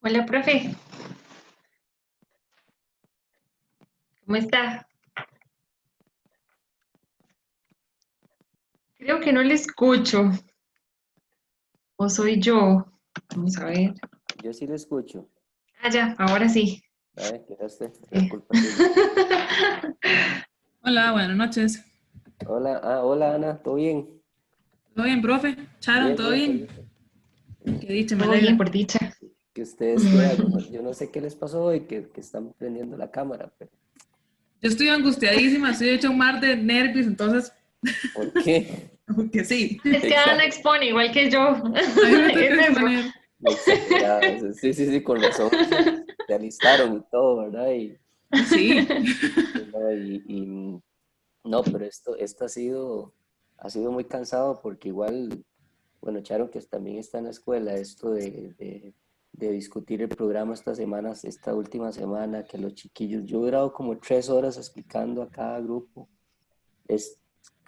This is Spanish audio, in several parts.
Hola, profe, ¿cómo está? Creo que no le escucho. ¿O soy yo? Vamos a ver. Yo sí le escucho. Ah, ya, ahora sí. Ay, que era usted, era Sí. culpa suya. Hola, buenas noches. Hola, hola Ana, ¿todo bien? ¿Todo bien, profe? Sharon, Bien, ¿todo bien, bien? feliz. Qué dicha, me Todo bien, alegra. por dicha. Que ustedes que, Bueno, yo no sé qué les pasó hoy, que están prendiendo la cámara, pero Yo estoy angustiadísima, estoy hecha un mar de nervios, entonces, ¿por qué? aunque sí, es que Ana Exager- expone igual que yo. a mí me toca Es eso. exponer. Exagerados. Sí, sí, sí, con razón. Se alistaron y todo, ¿verdad? Sí, Y no, pero esto ha sido muy cansado porque igual, bueno, Charo, que también está en la escuela, esto de discutir el programa estas semanas, esta última semana, que los chiquillos, yo he durado como 3 horas explicando a cada grupo. Es,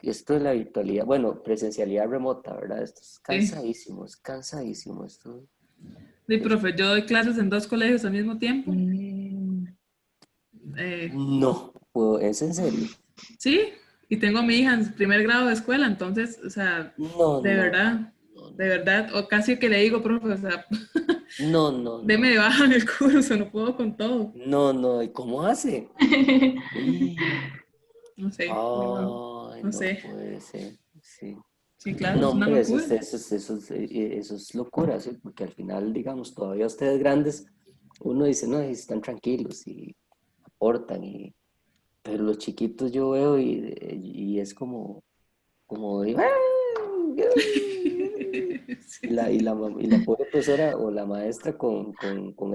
Esto de la virtualidad, bueno, presencialidad remota, ¿verdad? Esto sí. es cansadísimo, Sí, es- profe, yo doy clases en dos colegios al mismo tiempo. Mm, no, ¿es en serio? Sí, y tengo a mi hija en primer grado de escuela, entonces, o sea, No, no, no, de no, verdad, o casi que le digo, profe, o sea, no, no, deme no, de baja en el curso, no puedo con todo. no, no, ¿y cómo hace? No sé, Ay, no no sé. puede ser, sí. Sí, claro, No, es una hombre, locura. eso es locura, ¿sí? Porque al final, digamos, todavía ustedes grandes, uno dice, no, y están tranquilos y aportan, pero los chiquitos yo veo y es y la pobre profesora o la maestra con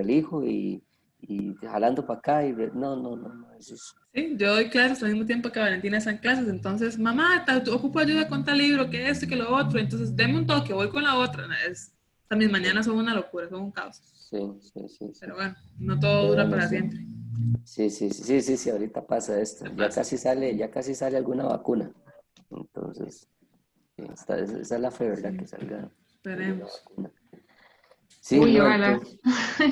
el hijo y jalando para acá no, no, no, no, eso es, Sí, yo doy clases al mismo tiempo que Valentina está en clases, entonces, mamá, ocupo ayuda con tal libro, que esto, que lo otro, entonces deme un toque, voy con la otra. O sea, mis mañanas son una locura, son un caos, sí, sí, sí, sí. pero bueno, no todo Pero dura bueno, para sí. siempre. Sí, sí, sí, sí, sí, sí, ahorita pasa esto. ¿Qué Ya pasa? casi sale, ya casi sale alguna vacuna. Entonces, sí, esa es la fe, ¿verdad? Que Sí, salga alguna esperemos. vacuna. Sí, Uy, no, ojalá. entonces,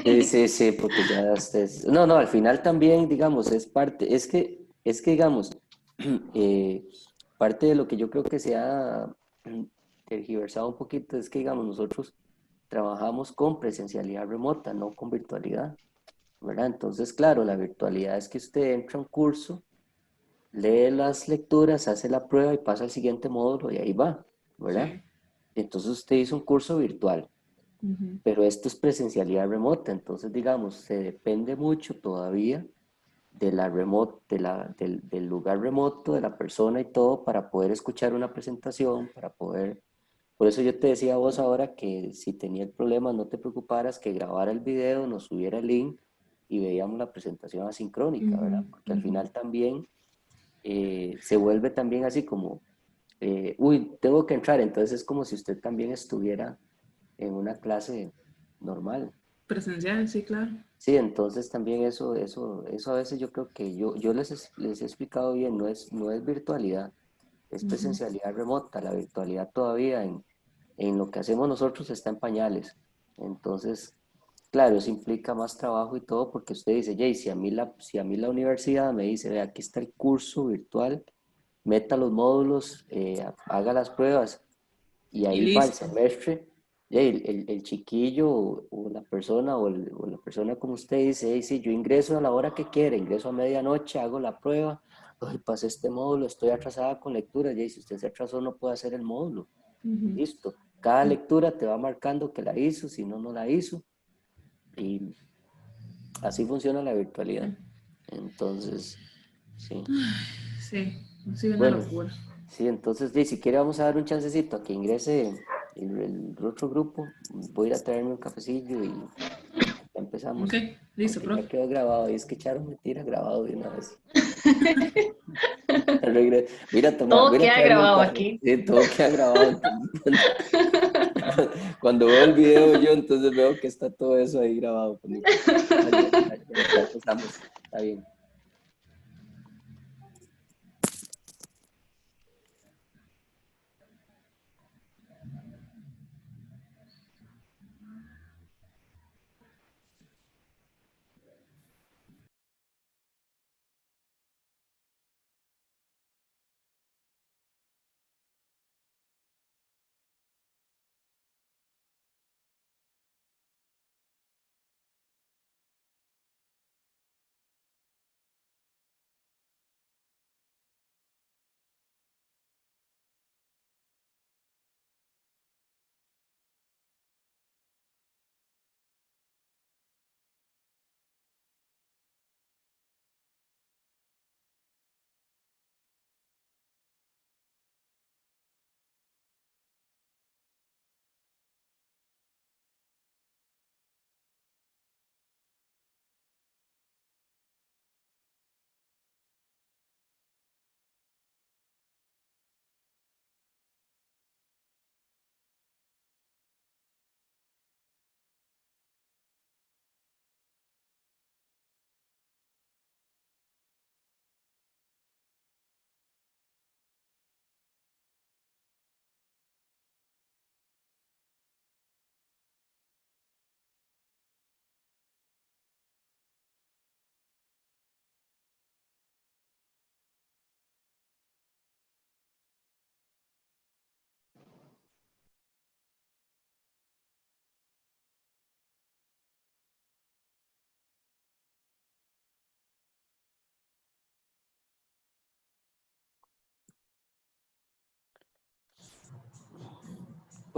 sí, sí, sí, porque ya estés. No, no, al final también, digamos, es parte, es que digamos, eh, parte de lo que yo creo que se ha tergiversado un poquito es que, digamos, nosotros trabajamos con presencialidad remota, no con virtualidad, ¿verdad? Entonces, claro, la virtualidad es que usted entra a un curso, lee las lecturas, hace la prueba y pasa al siguiente módulo y ahí va, ¿verdad? Sí. Entonces usted hizo un curso virtual, Ujú. pero esto es presencialidad remota, entonces digamos, se depende mucho todavía de la del lugar remoto, de la persona y todo para poder escuchar una presentación, para poder. Por eso yo te decía a vos ahora que si tenía el problema no te preocuparas, que grabara el video, nos subiera el link y veíamos la presentación asincrónica, Ujú, ¿verdad? Porque al ujú. final también se vuelve también así como, uy, tengo que entrar, entonces es como si usted también estuviera en una clase normal. Presencial, sí, claro. Sí, entonces también eso a veces yo creo que yo les he explicado bien, no es virtualidad, es Ujú. presencialidad remota, la virtualidad todavía en lo que hacemos nosotros está en pañales. Entonces, claro, eso implica más trabajo y todo porque usted dice, Jay, si a mí la universidad me dice, ve, aquí está el curso virtual, meta los módulos, haga las pruebas y Y ahí va el listo. semestre, y el chiquillo o la persona o la persona como usted dice, hey, sí, yo ingreso a la hora que quiera, ingreso a medianoche, hago la prueba, ay, pasé este módulo, estoy atrasada con lectura, y si usted se atrasó no puede hacer el módulo, Ujú. listo. Cada lectura te va marcando que la hizo, si no, no la hizo, y así funciona la virtualidad. Entonces, sí. Sí, ha sido una Bueno, locura. sí, entonces, si quiere vamos a dar un chancecito a que ingrese el otro grupo. Voy a ir a traerme un cafecillo y ya Ok, empezamos. listo, Aunque ya profe. quedó grabado, y es que echaron mentira grabado de una vez. Voy Todo a ir a queda traerme un grabado café. aquí. Sí, todo queda grabado. Entonces, cuando veo el video yo, entonces veo que está todo eso ahí grabado. Pues no importa. Ya empezamos. Está bien.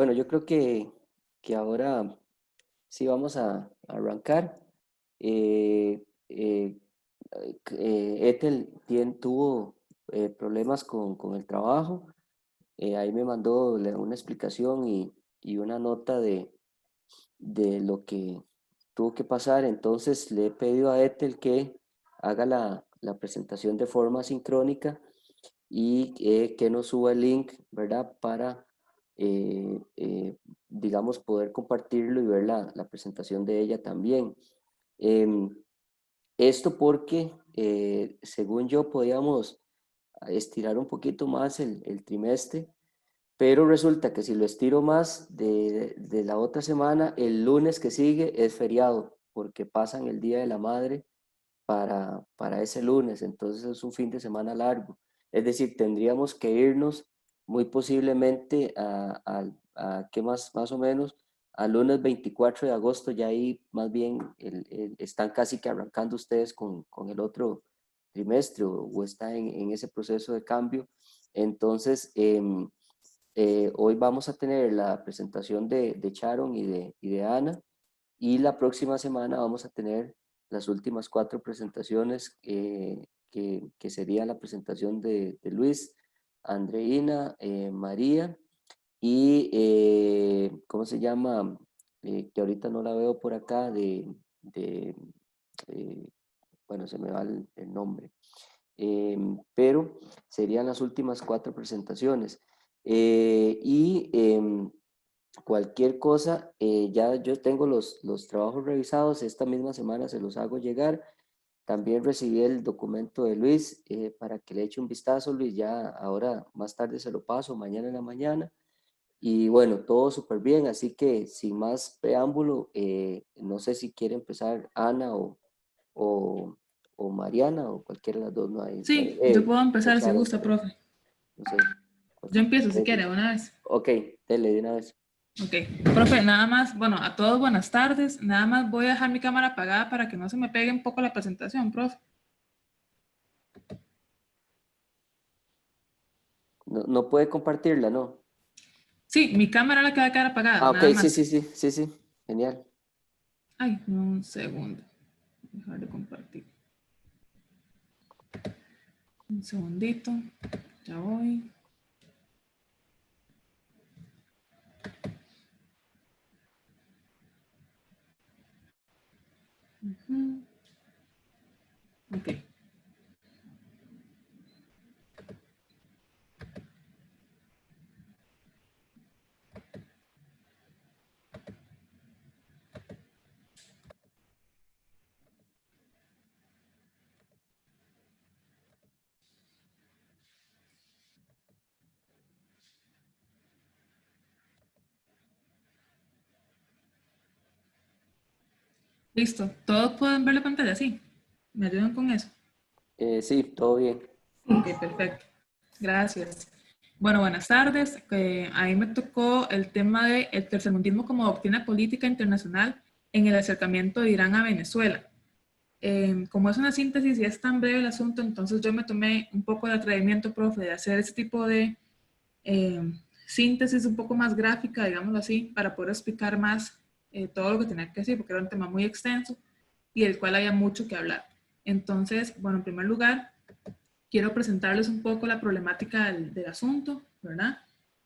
Bueno, yo creo que ahora sí vamos a arrancar. Eh, eh, Ethel tuvo problemas con el trabajo. Ahí me mandó una explicación y una nota de lo que tuvo que pasar. Entonces le he pedido a Ethel que haga la presentación de forma sincrónica y que nos suba el link, ¿verdad? Para, digamos, poder compartirlo y ver la presentación de ella también. Em, Esto porque, según yo, podíamos estirar un poquito más el trimestre, pero resulta que si lo estiro más de la otra semana, el lunes que sigue es feriado, porque pasan el Día de la Madre para ese lunes, entonces es un fin de semana largo. Es decir, tendríamos que irnos muy posiblemente ¿qué más o menos? Al lunes 24 de agosto, ya ahí más bien están casi que arrancando ustedes con el otro trimestre o está en ese proceso de cambio. Entonces, hoy vamos a tener la presentación de Sharon y de Ana, y la próxima semana vamos a tener las últimas 4 presentaciones, que sería la presentación de Luis, Andreina, María y, ¿cómo se llama? Que ahorita no la veo por acá, de eh, bueno, se me va el nombre. Pero serían las últimas 4 presentaciones. Cualquier cosa, ya yo tengo los trabajos revisados, esta misma semana se los hago llegar. También recibí el documento de Luis, para que le eche un vistazo. Luis, ya ahora más tarde se lo paso, mañana en la mañana. Y bueno, todo súper bien, así que sin más preámbulo, no sé si quiere empezar Ana o, o Mariana o cualquiera de las dos, Sí, yo puedo o empezar si Sharon, gusta, perdón, profe. no sé. Yo empiezo si Ustedes quiere, dicen. una vez. Ok, dele de una vez. Ok, profe, nada más, bueno, a todos buenas tardes. Nada más voy a dejar mi cámara apagada para que no se me pegue un poco la presentación, profe. No, no puede compartirla, ¿no? Sí, mi cámara la que va a quedar apagada, Ah, ok, nada sí, más. sí, sí, sí, sí, genial. Ay, un segundo. Dejar de compartir. Un segundito. Ya voy. Ujú. Ok. Listo. ¿Todos pueden ver la pantalla? Sí. ¿Me ayudan con eso? Sí, todo bien. Ok, perfecto. Gracias. Bueno, buenas tardes. A mí me tocó el tema del tercermundismo como doctrina política internacional en el acercamiento de Irán a Venezuela. Como es una síntesis y es tan breve el asunto, entonces yo me tomé un poco de atrevimiento, profe, de hacer ese tipo de síntesis un poco más gráfica, digámoslo así, para poder explicar más todo lo que tenía que decir, porque era un tema muy extenso y del cual había mucho que hablar. Entonces, bueno, en primer lugar, quiero presentarles un poco la problemática del asunto, ¿verdad?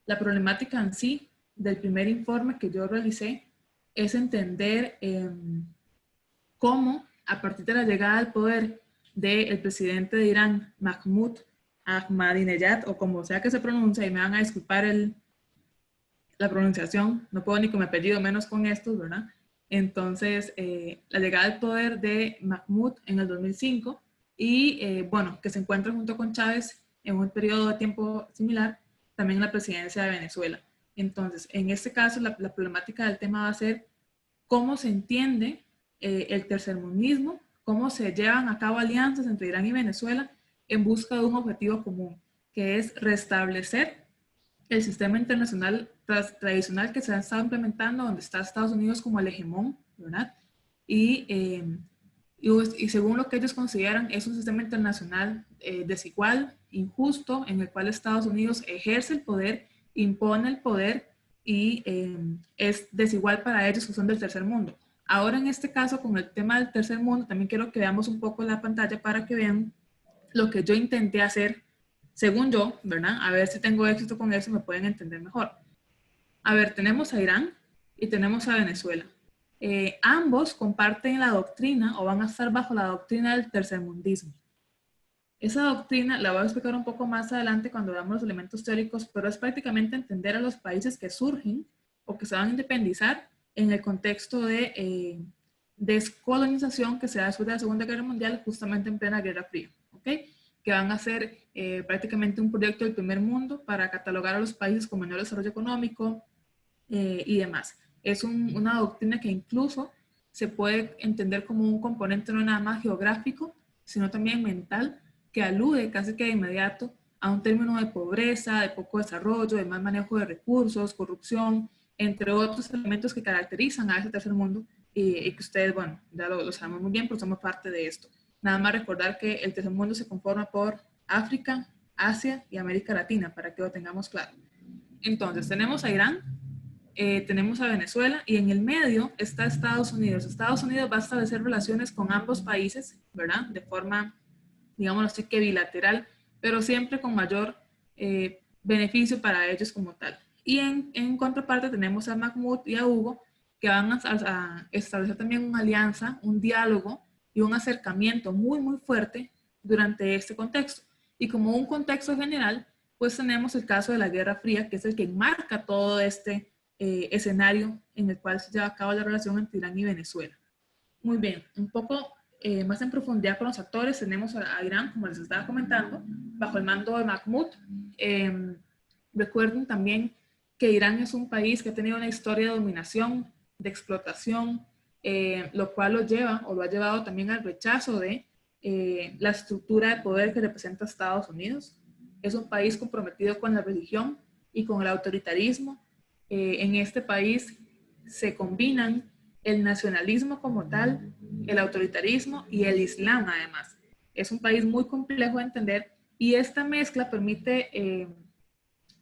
La problemática en sí del primer informe que yo realicé es entender cómo, a partir de la llegada al poder del presidente de Irán, Mahmoud Ahmadinejad, o como sea que se pronuncia, y me van a disculpar la pronunciación, no puedo ni con mi apellido, menos con estos, ¿verdad? Entonces, la llegada al poder de Mahmoud en el 2005 y, bueno, que se encuentra junto con Chávez en un periodo de tiempo similar, también en la presidencia de Venezuela. Entonces, en este caso, la problemática del tema va a ser cómo se entiende el tercermundismo, cómo se llevan a cabo alianzas entre Irán y Venezuela en busca de un objetivo común, que es restablecer el sistema internacional tradicional que se ha estado implementando, donde está Estados Unidos como el hegemón, ¿verdad? Y, y según lo que ellos consideran, es un sistema internacional desigual, injusto, en el cual Estados Unidos ejerce el poder, impone el poder y es desigual para ellos que son del tercer mundo. Ahora en este caso, con el tema del tercer mundo, también quiero que veamos un poco la pantalla para que vean lo que yo intenté hacer, según yo, ¿verdad? A ver si tengo éxito con eso, me pueden entender mejor. A ver, tenemos a Irán y tenemos a Venezuela. Ambos comparten la doctrina o van a estar bajo la doctrina del tercermundismo. Esa doctrina la voy a explicar un poco más adelante cuando veamos los elementos teóricos, pero es prácticamente entender a los países que surgen o que se van a independizar en el contexto de descolonización que se da después de la Segunda Guerra Mundial, justamente en plena Guerra Fría, ¿ok? Que van a ser prácticamente un proyecto del primer mundo para catalogar a los países con menor desarrollo económico y demás. Es una doctrina que incluso se puede entender como un componente no nada más geográfico, sino también mental, que alude casi que de inmediato a un término de pobreza, de poco desarrollo, de mal manejo de recursos, corrupción, entre otros elementos que caracterizan a ese tercer mundo y que ustedes, bueno, ya lo sabemos muy bien, pero somos parte de esto. Nada más recordar que el tercer mundo se conforma por África, Asia y América Latina, para que lo tengamos claro. Entonces, tenemos a Irán, tenemos a Venezuela y en el medio está Estados Unidos. Estados Unidos va a establecer relaciones con ambos países, ¿verdad? De forma, digámoslo así, que bilateral, pero siempre con mayor beneficio para ellos como tal. Y en contraparte tenemos a Mahmoud y a Hugo, que van a establecer también una alianza, un diálogo y un acercamiento muy, muy fuerte durante este contexto. Y como un contexto general, pues tenemos el caso de la Guerra Fría, que es el que enmarca todo este escenario en el cual se lleva a cabo la relación entre Irán y Venezuela. Muy bien, un poco más en profundidad con los actores, tenemos a Irán, como les estaba comentando, bajo el mando de Mahmoud. Recuerden también que Irán es un país que ha tenido una historia de dominación, de explotación, lo cual lo lleva o lo ha llevado también al rechazo de la estructura de poder que representa Estados Unidos. Es un país comprometido con la religión y con el autoritarismo. En este país se combinan el nacionalismo como tal, el autoritarismo y el islam además. Es un país muy complejo de entender y esta mezcla permite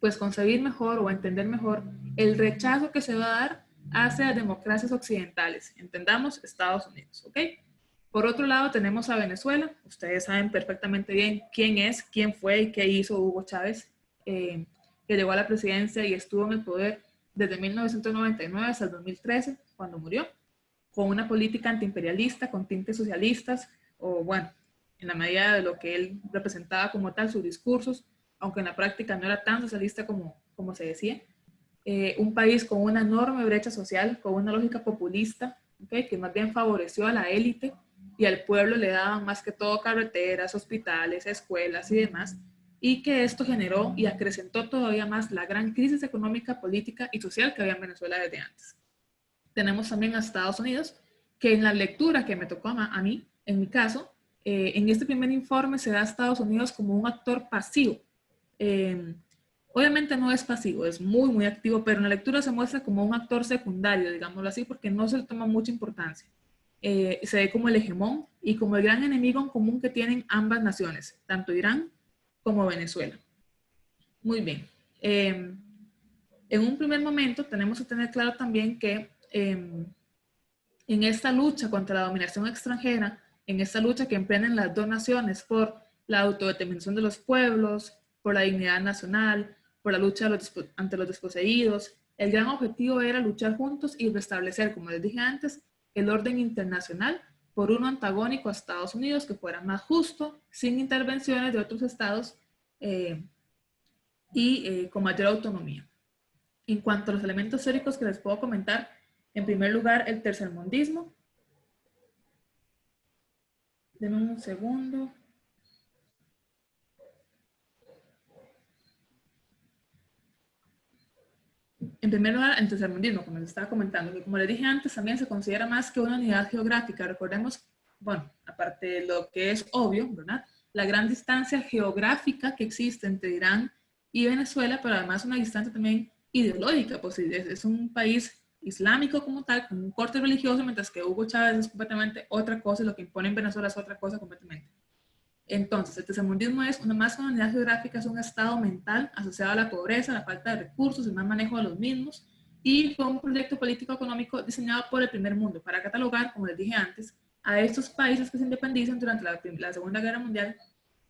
pues concebir mejor o entender mejor el rechazo que se va a dar hacia democracias occidentales. Entendamos Estados Unidos, ¿ok? Por otro lado tenemos a Venezuela. Ustedes saben perfectamente bien quién es, quién fue y qué hizo Hugo Chávez, que llegó a la presidencia y estuvo en el poder desde 1999 hasta el 2013, cuando murió, con una política antiimperialista, con tintes socialistas, o bueno, en la medida de lo que él representaba como tal, sus discursos, aunque en la práctica no era tan socialista como se decía. Un país con una enorme brecha social, con una lógica populista, ¿okay? Que más bien favoreció a la élite y al pueblo le daban más que todo carreteras, hospitales, escuelas y demás, y que esto generó y acrecentó todavía más la gran crisis económica, política y social que había en Venezuela desde antes. Tenemos también a Estados Unidos, que en la lectura que me tocó a mí, en mi caso, en este primer informe se da a Estados Unidos como un actor pasivo. Obviamente no es pasivo, es muy, muy activo, pero en la lectura se muestra como un actor secundario, digámoslo así, porque no se le toma mucha importancia. Se ve como el hegemón y como el gran enemigo en común que tienen ambas naciones, tanto Irán como Venezuela. Muy bien. En un primer momento tenemos que tener claro también que en esta lucha contra la dominación extranjera, en esta lucha que emprenden las dos naciones por la autodeterminación de los pueblos, por la dignidad nacional, por la lucha ante los desposeídos, el gran objetivo era luchar juntos y restablecer, como les dije antes, el orden internacional por uno antagónico a Estados Unidos que fuera más justo, sin intervenciones de otros estados y con mayor autonomía. En cuanto a los elementos teóricos que les puedo comentar, en primer lugar, el tercermundismo. Denme un segundo. En primer lugar, el tercermundismo, como les estaba comentando, que como les dije antes, también se considera más que una unidad geográfica. Recordemos, bueno, aparte de lo que es obvio, ¿verdad? La gran distancia geográfica que existe entre Irán y Venezuela, pero además una distancia también ideológica, pues es un país islámico como tal, con un corte religioso, mientras que Hugo Chávez es completamente otra cosa y lo que impone en Venezuela es otra cosa completamente. Entonces, el tercermundismo es más que una unidad geográfica, es un estado mental asociado a la pobreza, la falta de recursos, el mal manejo de los mismos, y fue un proyecto político-económico diseñado por el primer mundo para catalogar, como les dije antes, a estos países que se independizan durante la Segunda Guerra Mundial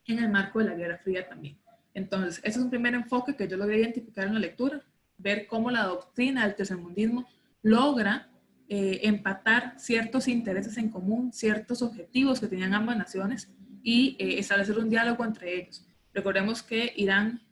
en el marco de la Guerra Fría también. Entonces, ese es un primer enfoque que yo logré identificar en la lectura, ver cómo la doctrina del tercermundismo logra empatar ciertos intereses en común, ciertos objetivos que tenían ambas naciones y establecer un diálogo entre ellos. Recordemos que Irán,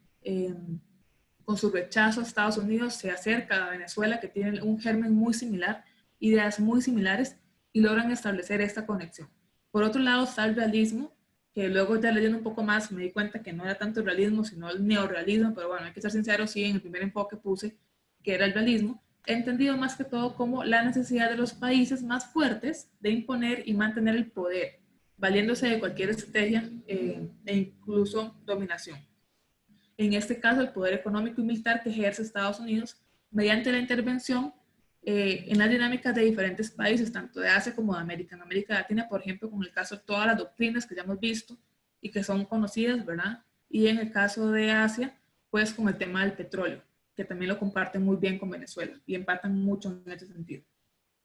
con su rechazo a Estados Unidos, se acerca a Venezuela, que tiene un germen muy similar, ideas muy similares, y logran establecer esta conexión. Por otro lado está el realismo, que luego ya leyendo un poco más me di cuenta que no era tanto el realismo, sino el neorrealismo, pero bueno, hay que ser sinceros, sí, en el primer enfoque puse que era el realismo, entendido más que todo como la necesidad de los países más fuertes de imponer y mantener el poder, valiéndose de cualquier estrategia e incluso dominación. En este caso, el poder económico y militar que ejerce Estados Unidos mediante la intervención en las dinámicas de diferentes países, tanto de Asia como de América. En América Latina, por ejemplo, con el caso de todas las doctrinas que ya hemos visto y que son conocidas, ¿verdad? Y en el caso de Asia, pues con el tema del petróleo, que también lo comparten muy bien con Venezuela y empatan mucho en ese sentido.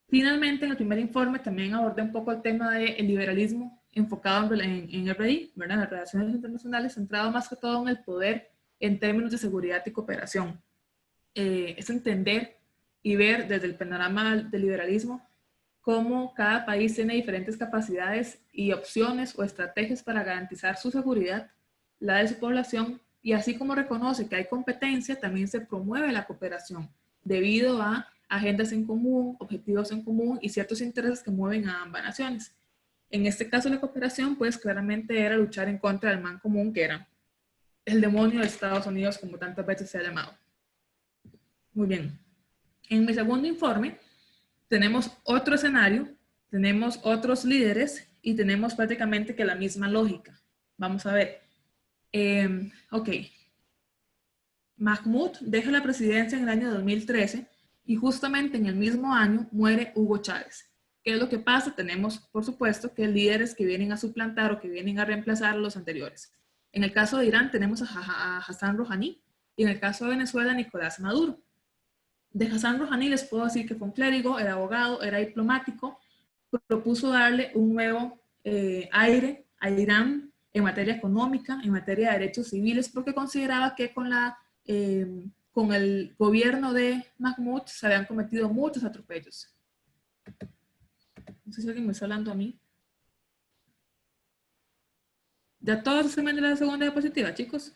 Finalmente, en el primer informe también abordé un poco el tema del liberalismo enfocado en RI, ¿verdad? En las relaciones internacionales, centrado más que todo en el poder en términos de seguridad y cooperación. Es entender y ver desde el panorama del liberalismo cómo cada país tiene diferentes capacidades y opciones o estrategias para garantizar su seguridad, la de su población, y así como reconoce que hay competencia, también se promueve la cooperación debido a agendas en común, objetivos en común y ciertos intereses que mueven a ambas naciones. En este caso la cooperación pues claramente era luchar en contra del mal común, que era el demonio de Estados Unidos, como tantas veces se ha llamado. Muy bien. En mi segundo informe tenemos otro escenario, tenemos otros líderes y tenemos prácticamente que la misma lógica. Vamos a ver. Ok. Mahmoud deja la presidencia en el año 2013 y justamente en el mismo año muere Hugo Chávez. ¿Qué es lo que pasa? Tenemos, por supuesto, que líderes que vienen a suplantar o que vienen a reemplazar a los anteriores. En el caso de Irán tenemos a Hassan Rouhani y en el caso de Venezuela, Nicolás Maduro. De Hassan Rouhani les puedo decir que fue un clérigo, era abogado, era diplomático, propuso darle un nuevo aire a Irán en materia económica, en materia de derechos civiles, porque consideraba que con el gobierno de Mahmoud se habían cometido muchos atropellos. No sé si alguien me está hablando a mí. ¿Ya todos se ven de la segunda diapositiva, chicos?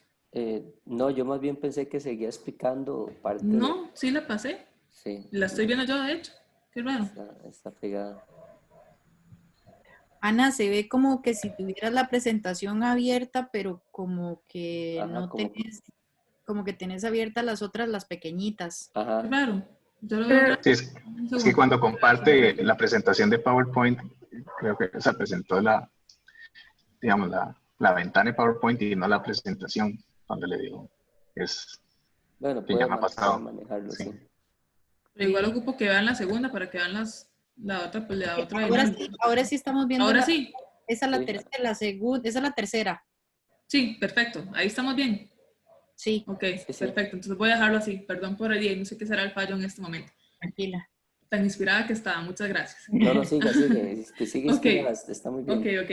No, yo más bien pensé que seguía explicando parte de... No, sí la pasé. Sí, La estoy viendo yo, de hecho. Qué raro. está pegada. Ana, se ve como que si tuvieras la presentación abierta, pero como que Ajá, no como- tenés, como que tenés abiertas las otras, las pequeñitas. Qué Ajá, raro. Yo lo veo. Sí, es que cuando comparte la presentación de PowerPoint, creo que se presentó digamos, la ventana de PowerPoint y no la presentación, cuando le digo, bueno, que ya me ha puede pasado. manejarlo, sí. Sí. Pero igual ocupo que vean la segunda para que vean la otra, pues la otra dinámica. Ahora sí estamos viendo Ahora sí, esa es la Sí. tercera, la segunda, esa es la tercera. sí, perfecto. Ahí estamos bien. Sí, Ok, Sí. perfecto. Entonces voy a dejarlo así. Perdón por el día, no sé qué será el fallo en este momento. tranquila. Tan inspirada que estaba, muchas gracias. No, sigue, que sigue Ok. inspirada, está muy bien. Ok.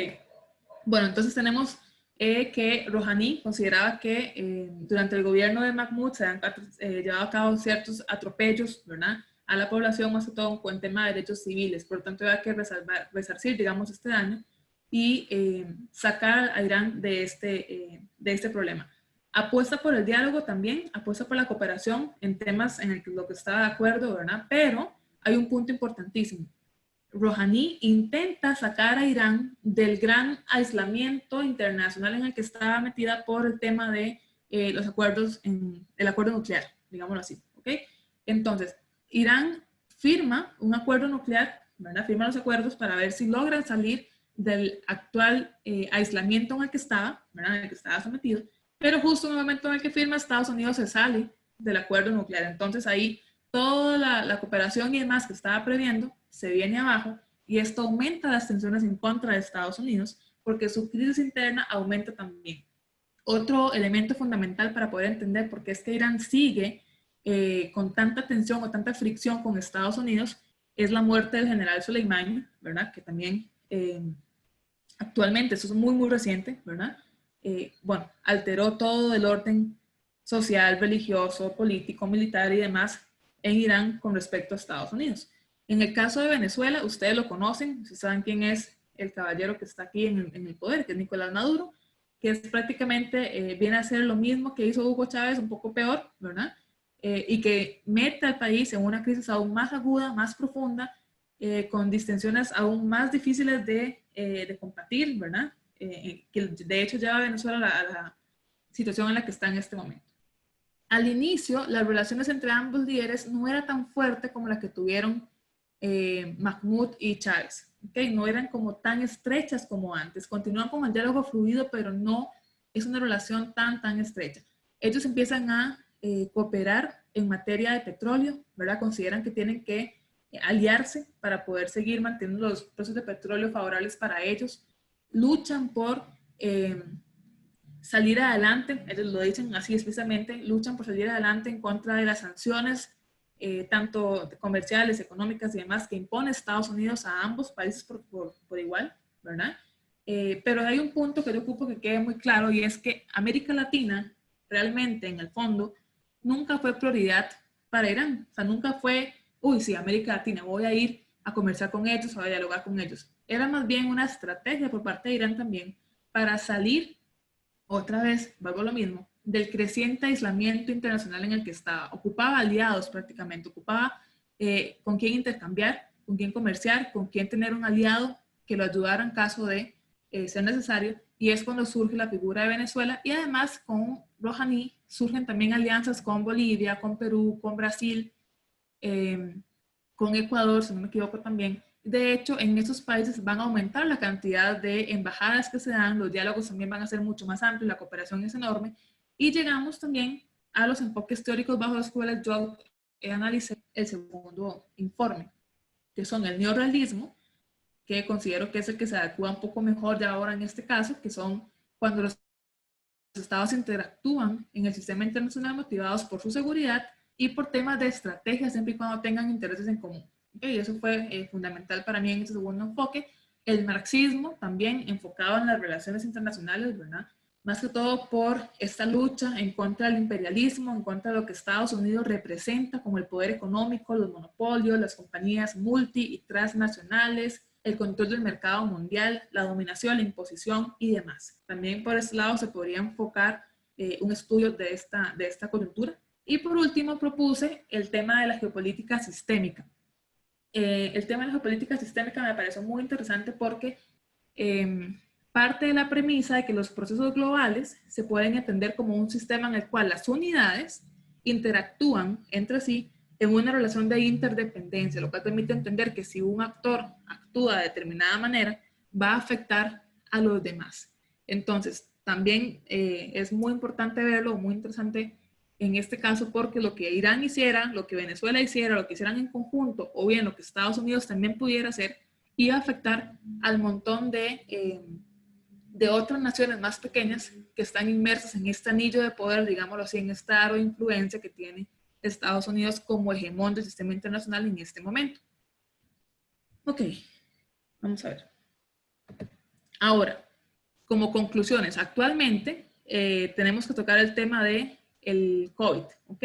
Bueno, entonces tenemos que Rouhani consideraba que durante el gobierno de Mahmoud se han llevado a cabo ciertos atropellos, ¿verdad?, a la población, más que todo con tema de derechos civiles. Por lo tanto, había que resarcir, digamos, este daño y sacar a Irán de este problema. Apuesta por el diálogo también, apuesta por la cooperación en temas en lo que estaba de acuerdo, ¿verdad? Pero hay un punto importantísimo. Rouhani intenta sacar a Irán del gran aislamiento internacional en el que estaba metida por el tema de los acuerdos, el acuerdo nuclear, digámoslo así, ¿ok? Entonces, Irán firma un acuerdo nuclear, ¿verdad? Firma los acuerdos para ver si logran salir del actual aislamiento en el que estaba, ¿verdad?, en el que estaba sometido, pero justo en el momento en el que firma, Estados Unidos se sale del acuerdo nuclear. Entonces ahí toda la cooperación y demás que estaba previendo se viene abajo y esto aumenta las tensiones en contra de Estados Unidos porque su crisis interna aumenta también. Otro elemento fundamental para poder entender por qué es que Irán sigue con tanta tensión o tanta fricción con Estados Unidos es la muerte del general Soleimani, ¿verdad? Que también actualmente, eso es muy, muy reciente, ¿verdad? Bueno, alteró todo el orden social, religioso, político, militar y demás en Irán con respecto a Estados Unidos. En el caso de Venezuela, ustedes lo conocen, ustedes saben quién es el caballero que está aquí en el poder, que es Nicolás Maduro, que es prácticamente, viene a hacer lo mismo que hizo Hugo Chávez, un poco peor, ¿verdad? Y que mete al país en una crisis aún más aguda, más profunda, con distensiones aún más difíciles de combatir, ¿verdad? Que de hecho lleva a Venezuela a la situación en la que está en este momento. Al inicio, las relaciones entre ambos líderes no era tan fuerte como la que tuvieron Mahmoud y Chávez, ¿okay? No eran como tan estrechas como antes, continúan con el diálogo fluido, pero no es una relación tan estrecha. Ellos empiezan a cooperar en materia de petróleo, ¿verdad? Consideran que tienen que aliarse para poder seguir manteniendo los precios de petróleo favorables para ellos, luchan por salir adelante, ellos lo dicen así expresamente, luchan por salir adelante en contra de las sanciones, tanto comerciales, económicas y demás, que impone Estados Unidos a ambos países por igual, ¿verdad? Pero hay un punto que yo ocupo que quede muy claro, y es que América Latina realmente, en el fondo, nunca fue prioridad para Irán. O sea, nunca fue, uy, sí, América Latina, voy a ir a conversar con ellos o a dialogar con ellos. Era más bien una estrategia por parte de Irán también para salir, otra vez, vuelvo a lo mismo, del creciente aislamiento internacional en el que estaba. Ocupaba aliados prácticamente, ocupaba con quién intercambiar, con quién comerciar, con quién tener un aliado que lo ayudara en caso de ser necesario, y es cuando surge la figura de Venezuela, y además con Rouhani surgen también alianzas con Bolivia, con Perú, con Brasil, con Ecuador, si no me equivoco también. De hecho, en esos países van a aumentar la cantidad de embajadas que se dan, los diálogos también van a ser mucho más amplios, la cooperación es enorme, y llegamos también a los enfoques teóricos bajo los cuales yo analicé el segundo informe, que son el neorrealismo, que considero que es el que se adecua un poco mejor ya ahora en este caso, que son cuando los estados interactúan en el sistema internacional motivados por su seguridad y por temas de estrategia, siempre y cuando tengan intereses en común. ¿Okay? Eso fue fundamental para mí en ese segundo enfoque. El marxismo también enfocado en las relaciones internacionales, ¿verdad? Más que todo por esta lucha en contra del imperialismo, en contra de lo que Estados Unidos representa como el poder económico, los monopolios, las compañías multi y transnacionales, el control del mercado mundial, la dominación, la imposición y demás. También por ese lado se podría enfocar un estudio de esta coyuntura. Y por último propuse el tema de la geopolítica sistémica. El tema de la geopolítica sistémica me pareció muy interesante porque parte de la premisa de que los procesos globales se pueden entender como un sistema en el cual las unidades interactúan entre sí en una relación de interdependencia, lo cual permite entender que si un actor actúa de determinada manera, va a afectar a los demás. Entonces, también es muy importante verlo, muy interesante en este caso, porque lo que Irán hiciera, lo que Venezuela hiciera, lo que hicieran en conjunto, o bien lo que Estados Unidos también pudiera hacer, iba a afectar al montón de otras naciones más pequeñas que están inmersas en este anillo de poder, digámoslo así, en esta aro de influencia que tiene Estados Unidos como hegemón del sistema internacional en este momento. Ok, vamos a ver. Ahora, como conclusiones, actualmente tenemos que tocar el tema de el COVID, ¿ok?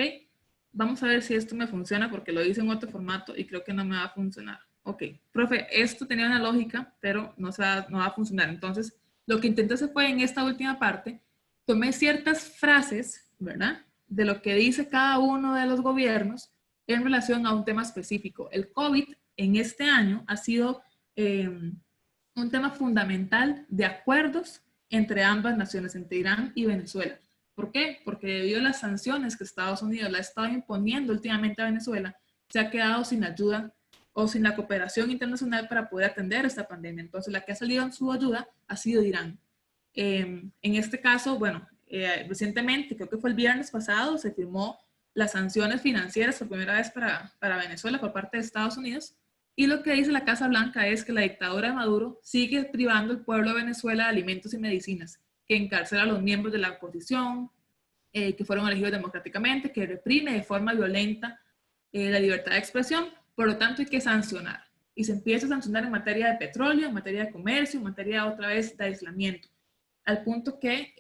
Vamos a ver si esto me funciona porque lo hice en otro formato y creo que no me va a funcionar. Ok, profe, esto tenía una lógica, pero no va a funcionar. Entonces, lo que intenté hacer fue en esta última parte, tomé ciertas frases, ¿verdad?, de lo que dice cada uno de los gobiernos en relación a un tema específico. El COVID en este año ha sido un tema fundamental de acuerdos entre ambas naciones, entre Irán y Venezuela. ¿Por qué? Porque debido a las sanciones que Estados Unidos le ha estado imponiendo últimamente a Venezuela, se ha quedado sin ayuda o sin la cooperación internacional para poder atender esta pandemia. Entonces, la que ha salido en su ayuda ha sido Irán. En este caso, bueno, recientemente, creo que fue el viernes pasado, se firmó las sanciones financieras por primera vez para Venezuela por parte de Estados Unidos. Y lo que dice la Casa Blanca es que la dictadura de Maduro sigue privando al pueblo de Venezuela de alimentos y medicinas, que encarcela a los miembros de la oposición, que fueron elegidos democráticamente, que reprime de forma violenta la libertad de expresión, por lo tanto hay que sancionar. Y se empieza a sancionar en materia de petróleo, en materia de comercio, en materia otra vez de aislamiento, al punto que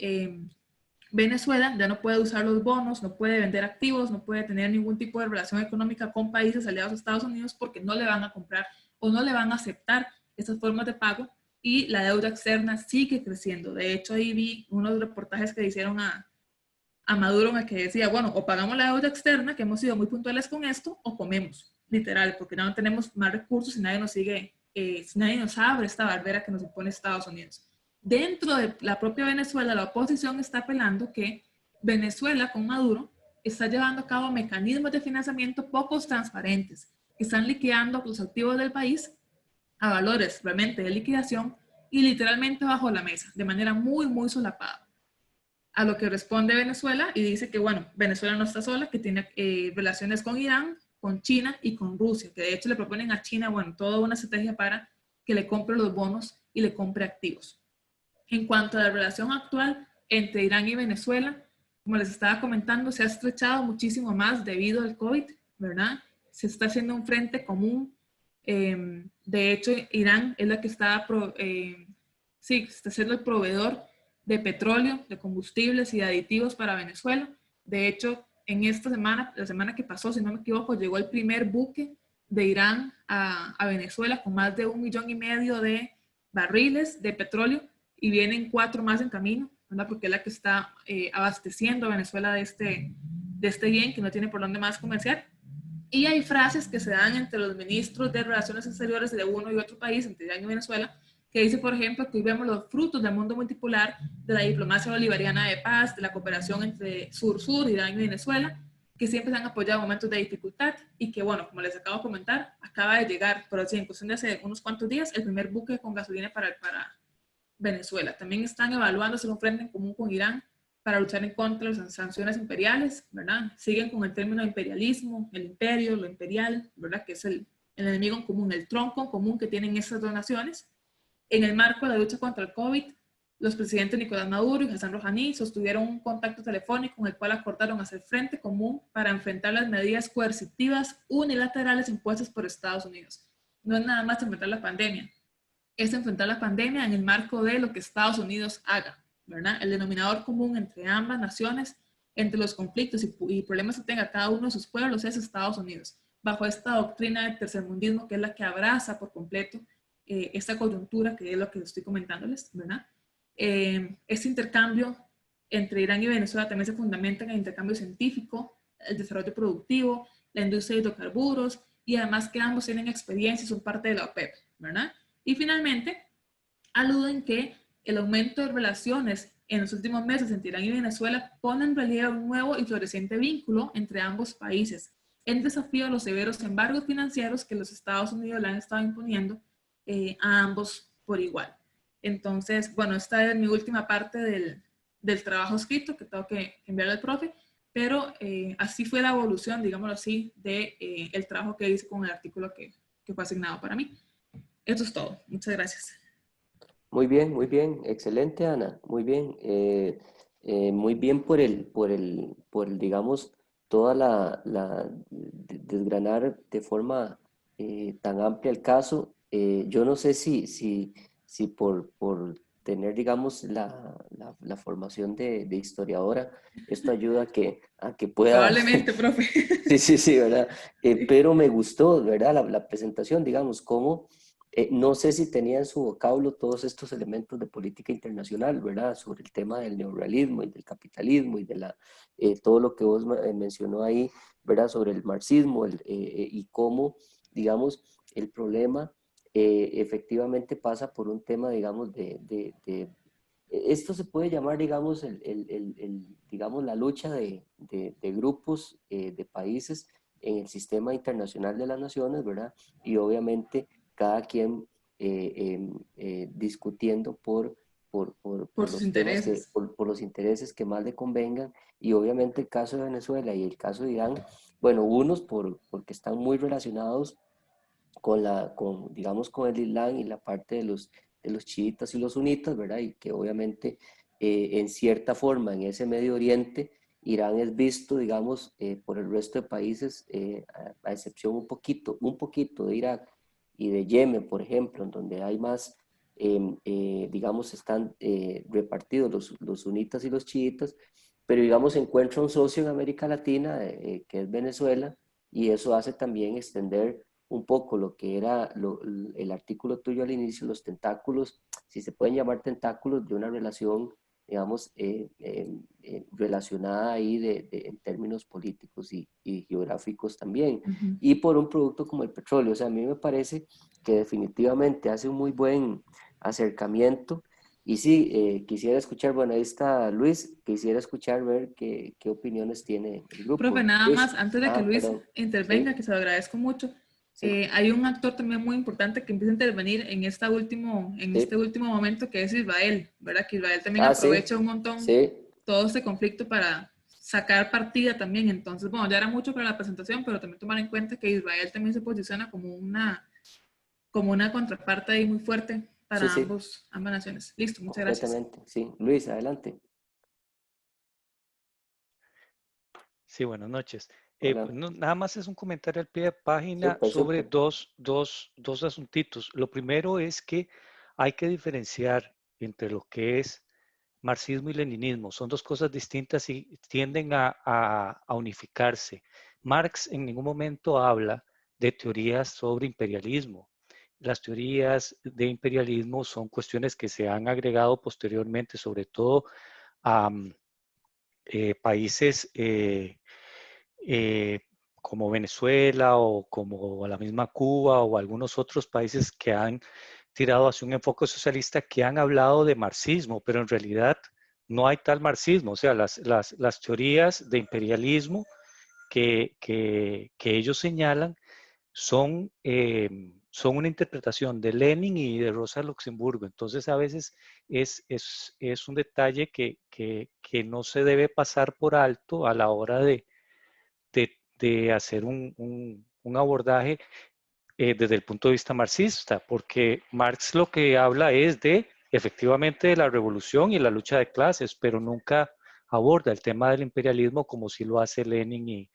Venezuela ya no puede usar los bonos, no puede vender activos, no puede tener ningún tipo de relación económica con países aliados a Estados Unidos porque no le van a comprar o no le van a aceptar esas formas de pago, y la deuda externa sigue creciendo. De hecho, ahí vi unos reportajes que hicieron a Maduro en el que decía, bueno, o pagamos la deuda externa, que hemos sido muy puntuales con esto, o comemos, literal, porque no tenemos más recursos y nadie nos sigue, si nadie nos abre esta barrera que nos impone Estados Unidos. Dentro de la propia Venezuela, la oposición está apelando que Venezuela con Maduro está llevando a cabo mecanismos de financiamiento pocos transparentes, que están liquidando los activos del país a valores realmente de liquidación y literalmente bajo la mesa, de manera muy, muy solapada. A lo que responde Venezuela y dice que, bueno, Venezuela no está sola, que tiene relaciones con Irán, con China y con Rusia, que de hecho le proponen a China, bueno, toda una estrategia para que le compre los bonos y le compre activos. En cuanto a la relación actual entre Irán y Venezuela, como les estaba comentando, se ha estrechado muchísimo más debido al COVID, ¿verdad? Se está haciendo un frente común. De hecho, Irán es la que está, está siendo el proveedor de petróleo, de combustibles y de aditivos para Venezuela. De hecho, en esta semana, la semana que pasó, si no me equivoco, llegó el primer buque de Irán a Venezuela con más de 1,5 millones de barriles de petróleo, y vienen 4 más en camino, ¿verdad? Porque es la que está abasteciendo a Venezuela de este bien que no tiene por dónde más comerciar. Y hay frases que se dan entre los ministros de Relaciones Exteriores de uno y otro país, entre Irán y Venezuela, que dice, por ejemplo, que hoy vemos los frutos del mundo multipolar, de la diplomacia bolivariana de paz, de la cooperación entre Sur-Sur, Irán y Venezuela, que siempre se han apoyado en momentos de dificultad, y que, bueno, como les acabo de comentar, acaba de llegar, pero sí, en cuestión de hace unos cuantos días, el primer buque con gasolina para Venezuela. También están evaluando hacer un frente en común con Irán para luchar en contra de las sanciones imperiales, ¿verdad? Siguen con el término imperialismo, el imperio, lo imperial, ¿verdad? Que es el enemigo en común, el tronco en común que tienen estas dos naciones. En el marco de la lucha contra el COVID, los presidentes Nicolás Maduro y Hassan Rouhani sostuvieron un contacto telefónico en el cual acordaron hacer frente común para enfrentar las medidas coercitivas unilaterales impuestas por Estados Unidos. No es nada más enfrentar la pandemia, es enfrentar la pandemia en el marco de lo que Estados Unidos haga, ¿verdad? El denominador común entre ambas naciones, entre los conflictos y problemas que tenga cada uno de sus pueblos, es Estados Unidos, bajo esta doctrina del tercermundismo, que es la que abraza por completo esta coyuntura, que es lo que estoy comentándoles, ¿verdad? Este intercambio entre Irán y Venezuela también se fundamenta en el intercambio científico, el desarrollo productivo, la industria de hidrocarburos, y además que ambos tienen experiencia y son parte de la OPEP, ¿verdad? Y finalmente, aluden que el aumento de relaciones en los últimos meses entre Irán y Venezuela pone en relieve un nuevo y floreciente vínculo entre ambos países, en desafío a los severos embargos financieros que los Estados Unidos le han estado imponiendo a ambos por igual. Entonces, bueno, esta es mi última parte del trabajo escrito que tengo que enviarle al profe, pero así fue la evolución, digámoslo así, del trabajo que hice con el artículo que fue asignado para mí. Eso es todo. Muchas gracias. Muy bien, excelente, Ana, muy bien. Muy bien por digamos, toda desgranar de forma tan amplia el caso. Yo no sé si por tener, digamos, la formación de historiadora, esto ayuda a que pueda... Probablemente, profe. Sí, ¿verdad? Pero me gustó, ¿verdad? La presentación, digamos, cómo... no sé si tenía en su vocablo todos estos elementos de política internacional, ¿verdad? Sobre el tema del neorrealismo y del capitalismo y de todo lo que vos mencionó ahí, ¿verdad? Sobre el marxismo y cómo, digamos, el problema efectivamente pasa por un tema, digamos, esto se puede llamar, digamos, digamos la lucha de grupos de países en el sistema internacional de las naciones, ¿verdad? Y obviamente cada quien discutiendo por sus los intereses. por los intereses que más le convengan. Y obviamente el caso de Venezuela y el caso de Irán, bueno, unos porque están muy relacionados digamos, con el Islam y la parte de los chiitas y los sunitas, ¿verdad? Y que obviamente en cierta forma en ese Medio Oriente Irán es visto, digamos, por el resto de países, a excepción un poquito de Irak y de Yemen, por ejemplo, en donde hay más, digamos, están repartidos los sunitas y los chiitas, pero digamos, se encuentra un socio en América Latina, que es Venezuela, y eso hace también extender un poco lo que era el artículo tuyo al inicio, los tentáculos, si se pueden llamar tentáculos, de una relación, digamos, relacionada ahí en términos políticos y geográficos también, Ujú. y por un producto como el petróleo. O sea, a mí me parece que definitivamente hace un muy buen acercamiento. Y sí, quisiera escuchar, bueno, ahí está Luis, quisiera escuchar, ver qué opiniones tiene el Profe, grupo. nada Luis, más, antes de que Luis perdón, intervenga, sí, que se lo agradezco mucho, sí, hay un actor también muy importante que empieza a intervenir en este sí, último momento, que es Israel, ¿verdad? Que Israel también sí, aprovecha un montón sí, todo este conflicto para sacar partida también. Entonces, bueno, ya era mucho para la presentación, pero también tomar en cuenta que Israel también se posiciona como una contraparte ahí muy fuerte sí, para sí, ambas naciones. Listo, muchas gracias. completamente, sí. Luis, adelante. Sí, buenas noches. Hola. Nada más es un comentario al pie de página Súper, sobre súper. dos asuntitos. Lo primero es que hay que diferenciar entre lo que es marxismo y leninismo. Son dos cosas distintas y tienden a unificarse. Marx en ningún momento habla de teorías sobre imperialismo. Las teorías de imperialismo son cuestiones que se han agregado posteriormente, sobre todo a países eh, como Venezuela o como la misma Cuba o algunos otros países que han tirado hacia un enfoque socialista, que han hablado de marxismo, pero en realidad no hay tal marxismo. O sea, las teorías de imperialismo que ellos señalan son una interpretación de Lenin y de Rosa Luxemburgo. Entonces, a veces es un detalle que no se debe pasar por alto a la hora de hacer un abordaje desde el punto de vista marxista, porque Marx lo que habla es de, efectivamente, de la revolución y la lucha de clases, pero nunca aborda el tema del imperialismo como si lo hace Lenin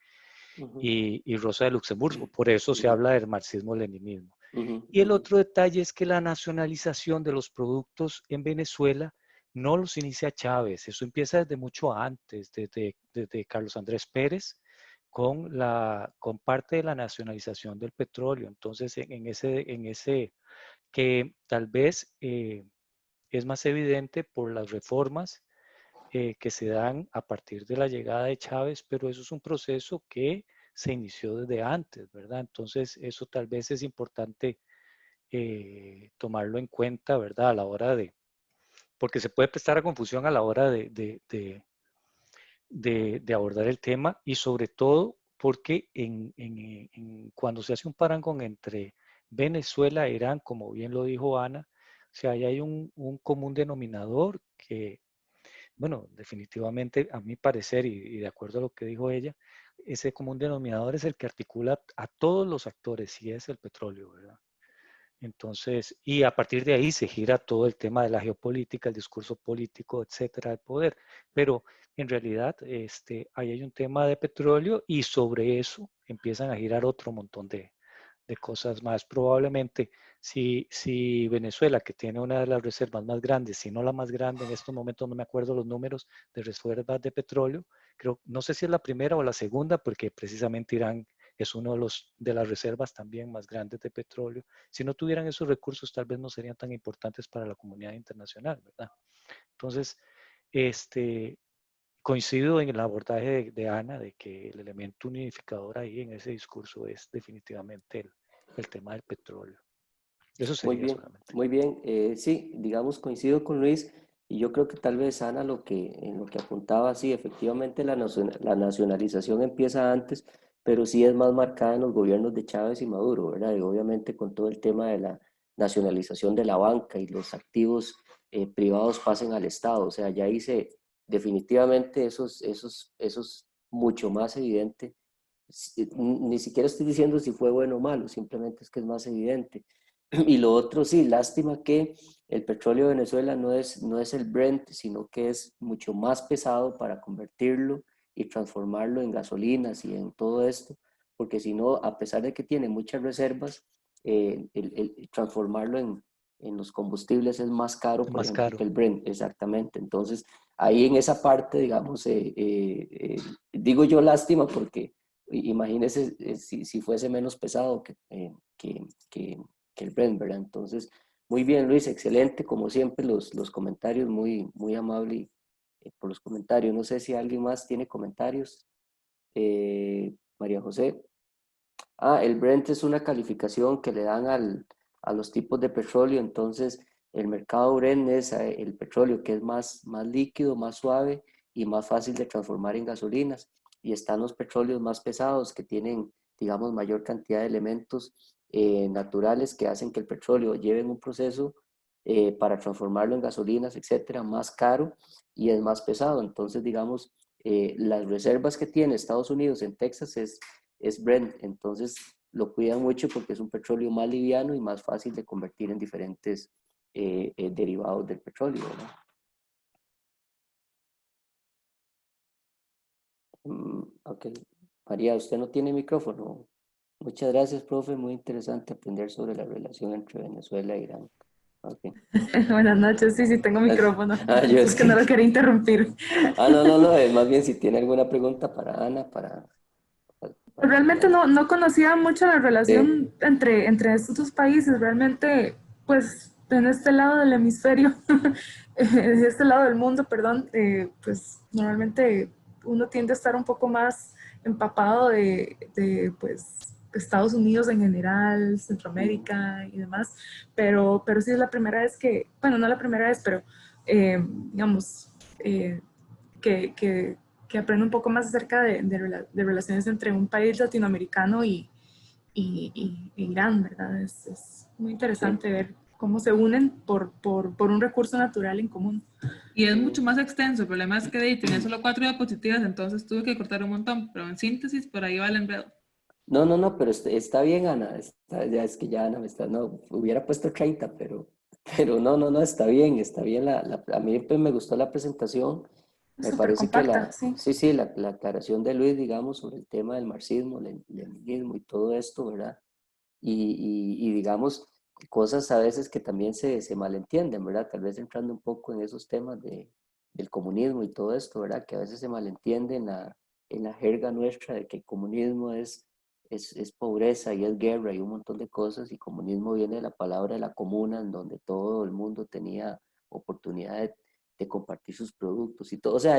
Ujú, y Rosa de Luxemburgo. Por eso se ujú, habla del marxismo-leninismo. ujú, Y el ujú, otro detalle es que la nacionalización de los productos en Venezuela no los inicia Chávez, eso empieza desde mucho antes, desde Carlos Andrés Pérez, con parte de la nacionalización del petróleo. Entonces, en ese que tal vez es más evidente por las reformas que se dan a partir de la llegada de Chávez, pero eso es un proceso que se inició desde antes, ¿verdad? Entonces, eso tal vez es importante tomarlo en cuenta, ¿verdad? A la hora porque se puede prestar a confusión a la hora de abordar el tema y sobre todo porque cuando se hace un parangón entre Venezuela e Irán, como bien lo dijo Ana, o sea, ahí hay un común denominador que, bueno, definitivamente a mi parecer y de acuerdo a lo que dijo ella, ese común denominador es el que articula a todos los actores y es el petróleo, ¿verdad? Entonces, y a partir de ahí se gira todo el tema de la geopolítica, el discurso político, etcétera, de poder. Pero en realidad, ahí hay un tema de petróleo y sobre eso empiezan a girar otro montón de cosas más. Probablemente, si Venezuela, que tiene una de las reservas más grandes, si no la más grande en estos momentos, no me acuerdo los números de reservas de petróleo, creo, no sé si es la primera o la segunda, porque precisamente Irán es uno de las reservas también más grandes de petróleo. Si no tuvieran esos recursos, tal vez no serían tan importantes para la comunidad internacional, ¿verdad? Entonces, este, coincido en el abordaje de Ana, de que el elemento unificador ahí en ese discurso es definitivamente el tema del petróleo. Eso muy sería bien, solamente. muy bien. Sí, digamos, coincido con Luis, y yo creo que tal vez Ana en lo que apuntaba, sí, efectivamente la nacionalización empieza antes, pero sí es más marcada en los gobiernos de Chávez y Maduro, ¿verdad? Y obviamente con todo el tema de la nacionalización de la banca y los activos privados pasen al Estado. O sea, ya hice definitivamente eso es mucho más evidente. Ni siquiera estoy diciendo si fue bueno o malo, simplemente es que es más evidente. Y lo otro, sí, lástima que el petróleo de Venezuela no es el Brent, sino que es mucho más pesado para convertirlo y transformarlo en gasolinas y en todo esto, porque si no, a pesar de que tiene muchas reservas, transformarlo en los combustibles es más caro, Es por más ejemplo, caro. que el Brent, exactamente. Entonces, ahí en esa parte, digamos, digo yo lástima porque imagínese si fuese menos pesado que el Brent, ¿verdad? Entonces, muy bien, Luis, excelente, como siempre, los comentarios, muy, muy amable por los comentarios. No sé si alguien más tiene comentarios. María José. El Brent es una calificación que le dan a los tipos de petróleo, entonces el mercado Brent es el petróleo que es más líquido, más suave y más fácil de transformar en gasolinas. Y están los petróleos más pesados que tienen, digamos, mayor cantidad de elementos naturales que hacen que el petróleo lleve un proceso para transformarlo en gasolinas, etcétera, más caro y es más pesado. Entonces, digamos, las reservas que tiene Estados Unidos en Texas es Brent, entonces lo cuidan mucho porque es un petróleo más liviano y más fácil de convertir en diferentes derivados del petróleo, ¿verdad? Ok, María, usted no tiene micrófono. Muchas gracias, profe, muy interesante aprender sobre la relación entre Venezuela e Irán. Okay. Buenas noches, sí, sí, tengo micrófono. Yo Es que no lo quería interrumpir. no, es más bien si tiene alguna pregunta para Ana, Realmente no conocía mucho la Sí. relación entre estos dos países. Realmente, pues, en este lado del hemisferio, en este lado del mundo, perdón, pues, normalmente uno tiende a estar un poco más empapado pues, Estados Unidos en general, Centroamérica y demás, pero sí es la primera vez bueno, no la primera vez, pero, digamos, que aprendo un poco más acerca de relaciones entre un país latinoamericano e Irán, ¿verdad? Es muy Sí. interesante ver cómo se unen por un recurso natural en común. Y es mucho más extenso. El problema es que tenía solo 4 diapositivas, entonces tuve que cortar un montón. Pero en síntesis, por ahí va el enredo. No, pero está bien, Ana. Ya es que ya Ana no, hubiera puesto 30, pero no, está bien. A mí pues, me gustó la presentación. Es Me súper parece que compacta, sí. sí, la aclaración de Luis, digamos, sobre el tema del marxismo, leninismo y todo esto, ¿verdad? Y digamos, cosas a veces que también se malentienden, ¿verdad? Tal vez entrando un poco en esos temas del comunismo y todo esto, ¿verdad? Que a veces se malentiende en la jerga nuestra de que el comunismo es pobreza y es guerra y un montón de cosas, y comunismo viene de la palabra de la comuna, en donde todo el mundo tenía oportunidad de compartir sus productos y todo, o sea,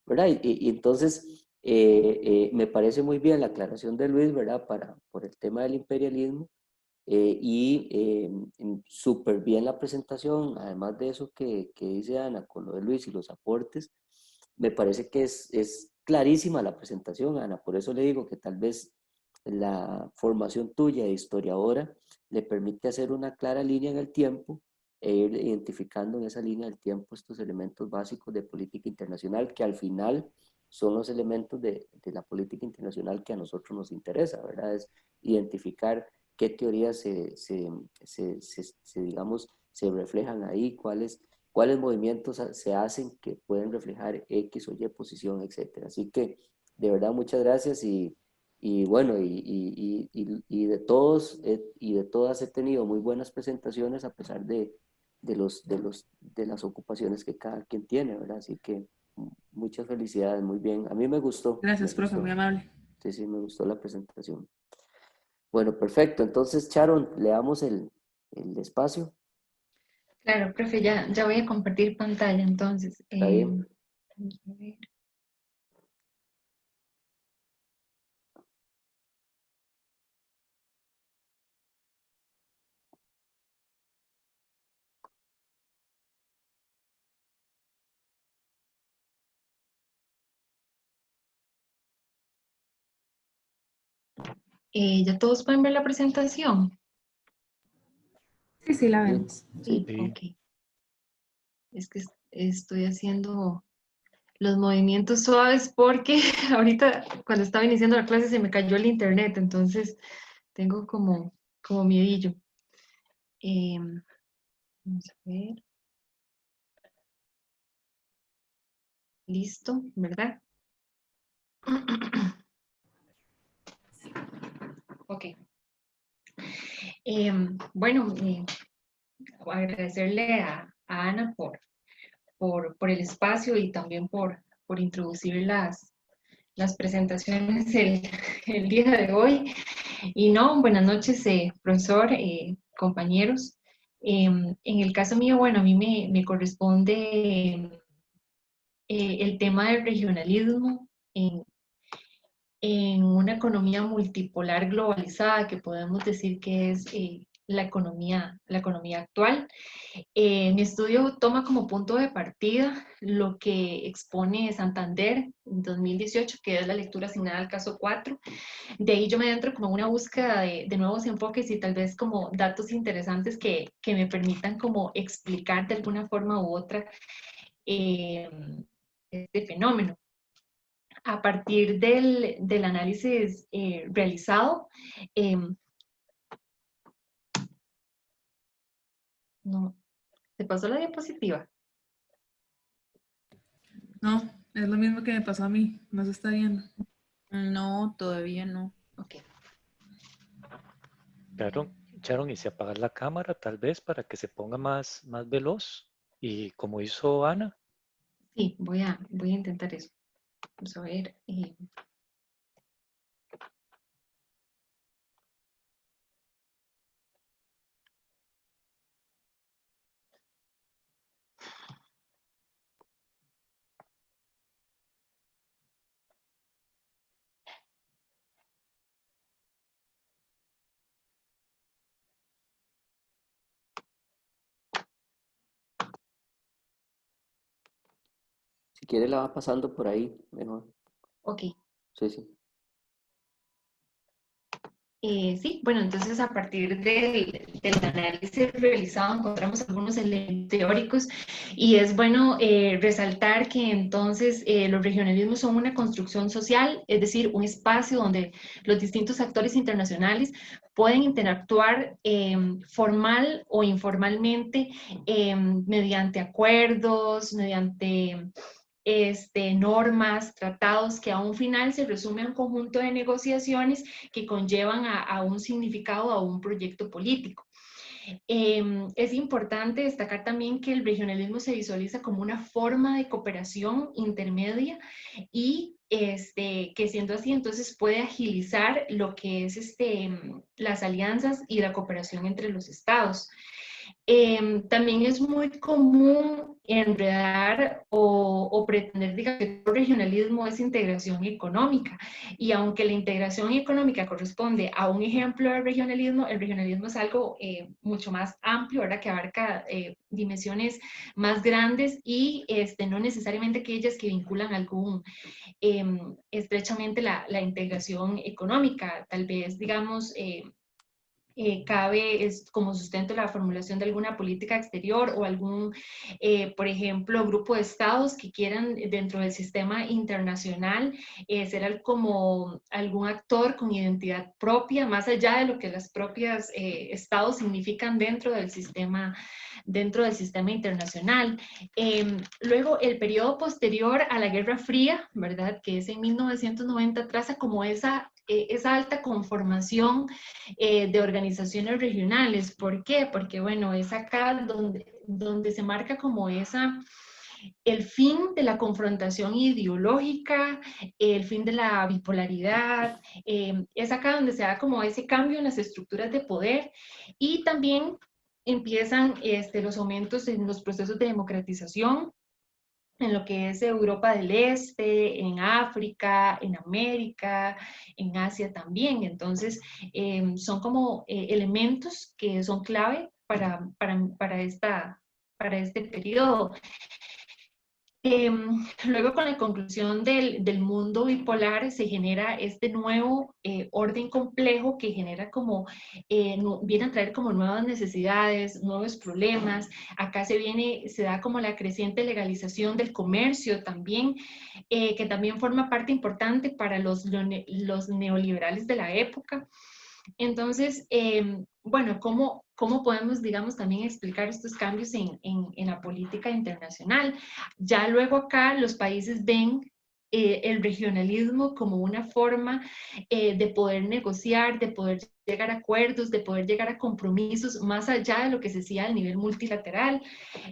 ¿verdad? Y entonces me parece muy bien la aclaración de Luis, ¿verdad? Por el tema del imperialismo, súper bien la presentación, además de eso que dice Ana con lo de Luis y los aportes, me parece que es clarísima la presentación, Ana, por eso le digo que tal vez la formación tuya de historiadora le permite hacer una clara línea en el tiempo e ir identificando en esa línea del tiempo estos elementos básicos de política internacional que al final son los elementos de la política internacional que a nosotros nos interesa, ¿verdad? Es identificar qué teorías digamos, se reflejan ahí, cuáles movimientos se hacen que pueden reflejar X o Y posición, etcétera. Así que, de verdad, muchas gracias y bueno, y de todos y de todas he tenido muy buenas presentaciones a pesar de las ocupaciones que cada quien tiene, ¿verdad? Así que muchas felicidades, muy bien. A mí me gustó, Gracias, profe, muy amable. Sí, me gustó la presentación. Bueno, perfecto. Entonces, Sharon, le damos el espacio. Claro, profe, ya voy a compartir pantalla, entonces. ¿Está bien? Vamos a ver. ¿Ya todos pueden ver la presentación? Sí, sí, la Sí, vemos. sí. Sí, Sí. ok. Es que estoy haciendo los movimientos suaves porque ahorita cuando estaba iniciando la clase se me cayó el internet, entonces tengo como miedillo. Vamos a ver. Listo, ¿verdad? Ok. Bueno, agradecerle a Ana por el espacio y también por introducir las presentaciones el día de hoy. Y no, buenas noches, profesor, compañeros. En el caso mío, bueno, a mí me corresponde el tema del regionalismo en una economía multipolar globalizada, que podemos decir que es la economía actual. Mi estudio toma como punto de partida lo que expone Santander en 2018, que es la lectura asignada al caso 4. De ahí yo me adentro como una búsqueda de nuevos enfoques y tal vez como datos interesantes que me permitan como explicar de alguna forma u otra este fenómeno. A partir del análisis realizado, no, ¿se pasó la diapositiva? No, es lo mismo que me pasó a mí, no se está viendo. No, todavía no. Ok. Sharon, y si apagas la cámara, tal vez para que se ponga más veloz. Y como hizo Ana. Sí, voy a intentar eso. Vamos a ver. Si quiere la va pasando por ahí, mejor. Ok. Sí, sí. Sí, bueno, entonces a partir del análisis realizado encontramos algunos elementos teóricos y es bueno resaltar que entonces los regionalismos son una construcción social, es decir, un espacio donde los distintos actores internacionales pueden interactuar formal o informalmente mediante acuerdos, mediante normas, tratados, que a un final se resume a un conjunto de negociaciones que conllevan a un significado, a un proyecto político. Es importante destacar también que el regionalismo se visualiza como una forma de cooperación intermedia y que siendo así entonces puede agilizar lo que es las alianzas y la cooperación entre los estados. También es muy común enredar o pretender, digamos, que el regionalismo es integración económica. Y aunque la integración económica corresponde a un ejemplo de regionalismo, el regionalismo es algo mucho más amplio, ¿verdad? Que abarca dimensiones más grandes y no necesariamente aquellas que vinculan estrechamente la integración económica. Tal vez, digamos, cabe como sustento la formulación de alguna política exterior o algún, por ejemplo, grupo de estados que quieran dentro del sistema internacional ser como algún actor con identidad propia, más allá de lo que las propias estados significan dentro del sistema internacional. Luego, el periodo posterior a la Guerra Fría, ¿verdad? Que es en 1990, traza como esa alta conformación de organizaciones regionales. ¿Por qué? Porque, bueno, es acá donde se marca como el fin de la confrontación ideológica, el fin de la bipolaridad, es acá donde se da como ese cambio en las estructuras de poder y también empiezan los aumentos en los procesos de democratización, en lo que es Europa del Este, en África, en América, en Asia también. Entonces, son como elementos que son clave para este periodo. Luego, con la conclusión del mundo bipolar, se genera este nuevo orden complejo que genera como, viene a traer como nuevas necesidades, nuevos problemas. Acá se da como la creciente legalización del comercio también, que también forma parte importante para los neoliberales de la época. Entonces, bueno, ¿cómo podemos, digamos, también explicar estos cambios en la política internacional? Ya luego acá los países ven el regionalismo como una forma de poder negociar, de poder llegar a acuerdos, de poder llegar a compromisos más allá de lo que se hacía a nivel multilateral.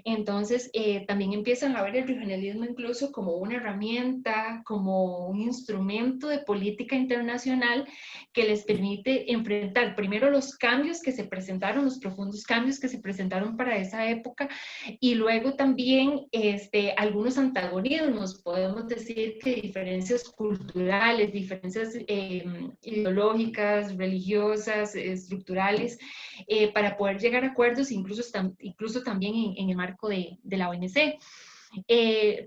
Entonces, también empiezan a ver el regionalismo incluso como una herramienta, como un instrumento de política internacional que les permite enfrentar primero los cambios que se presentaron, los profundos cambios que se presentaron para esa época, y luego también algunos antagonismos, podemos decir que diferencias culturales, diferencias ideológicas, religiosas, estructurales, para poder llegar a acuerdos, incluso también en el marco de la OMC.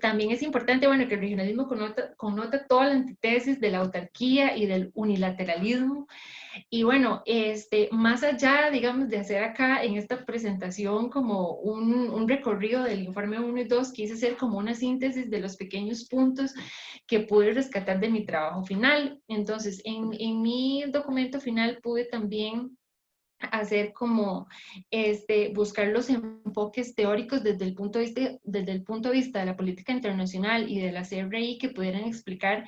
También es importante, bueno, que el regionalismo connota toda la antítesis de la autarquía y del unilateralismo. Y bueno, más allá, digamos, de hacer acá en esta presentación como un recorrido del informe 1 y 2, quise hacer como una síntesis de los pequeños puntos que pude rescatar de mi trabajo final. Entonces, en mi documento final pude también hacer como buscar los enfoques teóricos desde el punto de vista de la política internacional y de la CRI que pudieran explicar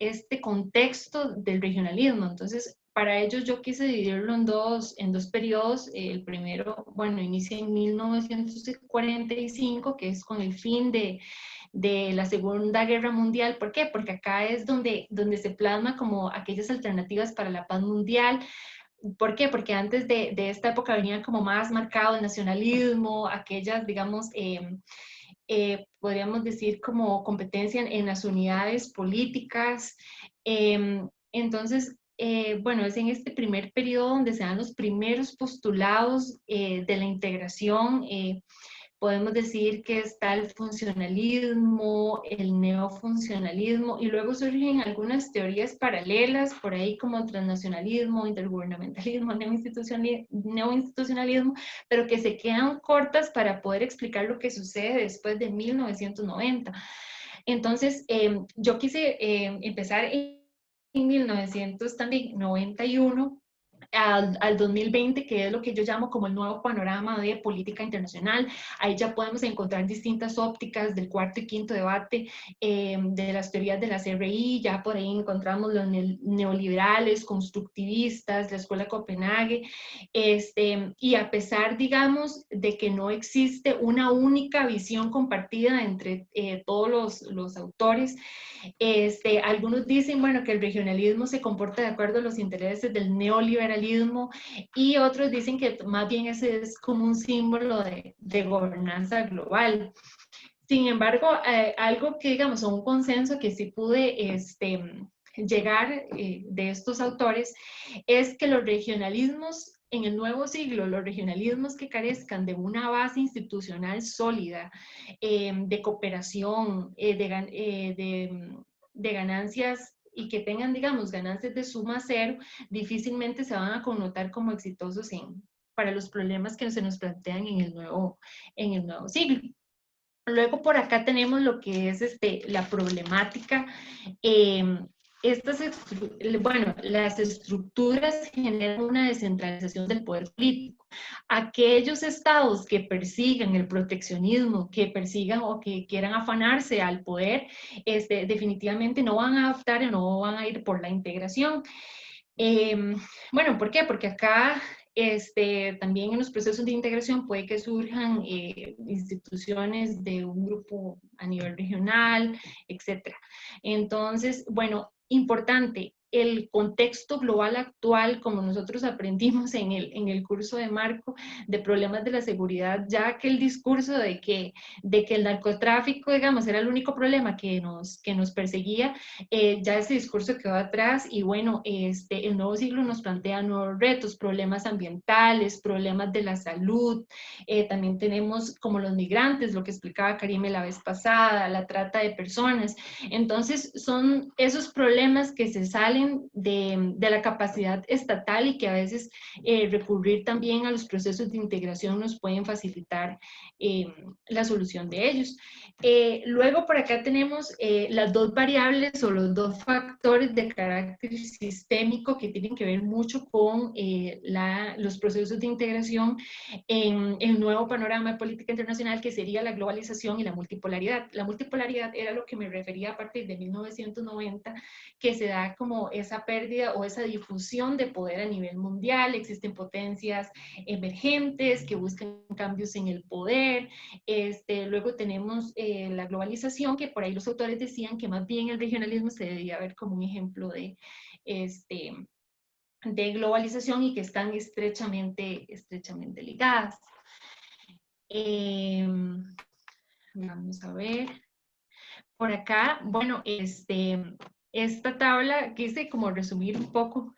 este contexto del regionalismo. Entonces, para ellos yo quise dividirlo en dos periodos. El primero, bueno, inicia en 1945, que es con el fin de la Segunda Guerra Mundial. ¿Por qué? Porque acá es donde se plasma como aquellas alternativas para la paz mundial. ¿Por qué? Porque antes de esta época venía como más marcado el nacionalismo, aquellas, digamos, podríamos decir como competencia en las unidades políticas. Entonces, bueno, es en este primer periodo donde se dan los primeros postulados de la integración. Podemos decir que está el funcionalismo, el neofuncionalismo, y luego surgen algunas teorías paralelas por ahí como transnacionalismo, intergubernamentalismo, neoinstitucionalismo, pero que se quedan cortas para poder explicar lo que sucede después de 1990. Entonces, yo quise empezar en 1991 al 2020, que es lo que yo llamo como el nuevo panorama de política internacional. Ahí ya podemos encontrar distintas ópticas del cuarto y quinto debate de las teorías de la CRI. Ya por ahí encontramos los neoliberales, constructivistas, la Escuela de Copenhague, y a pesar, digamos, de que no existe una única visión compartida entre todos los autores, algunos dicen, bueno, que el regionalismo se comporta de acuerdo a los intereses del neoliberalismo, y otros dicen que más bien ese es como un símbolo de gobernanza global. Sin embargo, algo que, digamos, un consenso que sí pude llegar de estos autores es que los regionalismos en el nuevo siglo, los regionalismos que carezcan de una base institucional sólida, de cooperación, de ganancias, y que tengan, digamos, ganancias de suma cero, difícilmente se van a connotar como exitosos para los problemas que se nos plantean en el nuevo siglo. Luego por acá tenemos lo que es la problemática. Las estructuras generan una descentralización del poder político. Aquellos estados que persigan el proteccionismo, que persigan o que quieran afanarse al poder, definitivamente no van a adaptar y no van a ir por la integración. Bueno, ¿por qué? Porque acá también en los procesos de integración puede que surjan instituciones de un grupo a nivel regional, etc. Entonces, bueno, importante, el contexto global actual, como nosotros aprendimos en el curso de Marco, de problemas de la seguridad, ya que el discurso de que el narcotráfico, digamos, era el único problema que nos perseguía, ya ese discurso quedó atrás, y bueno, el nuevo siglo nos plantea nuevos retos, problemas ambientales, problemas de la salud, también tenemos como los migrantes, lo que explicaba Karime la vez pasada, la trata de personas. Entonces son esos problemas que se salen saben de la capacidad estatal y que a veces recurrir también a los procesos de integración nos pueden facilitar la solución de ellos. Luego por acá tenemos las dos variables o los dos factores de carácter sistémico que tienen que ver mucho con los procesos de integración en el nuevo panorama de política internacional, que sería la globalización y la multipolaridad. La multipolaridad era lo que me refería a partir de 1990, que se da como esa pérdida o esa difusión de poder a nivel mundial. Existen potencias emergentes que buscan cambios en el poder. Luego tenemos la globalización, que por ahí los autores decían que más bien el regionalismo se debía ver como un ejemplo de globalización y que están estrechamente ligadas. Vamos a ver. Por acá, bueno, esta tabla quise como resumir un poco,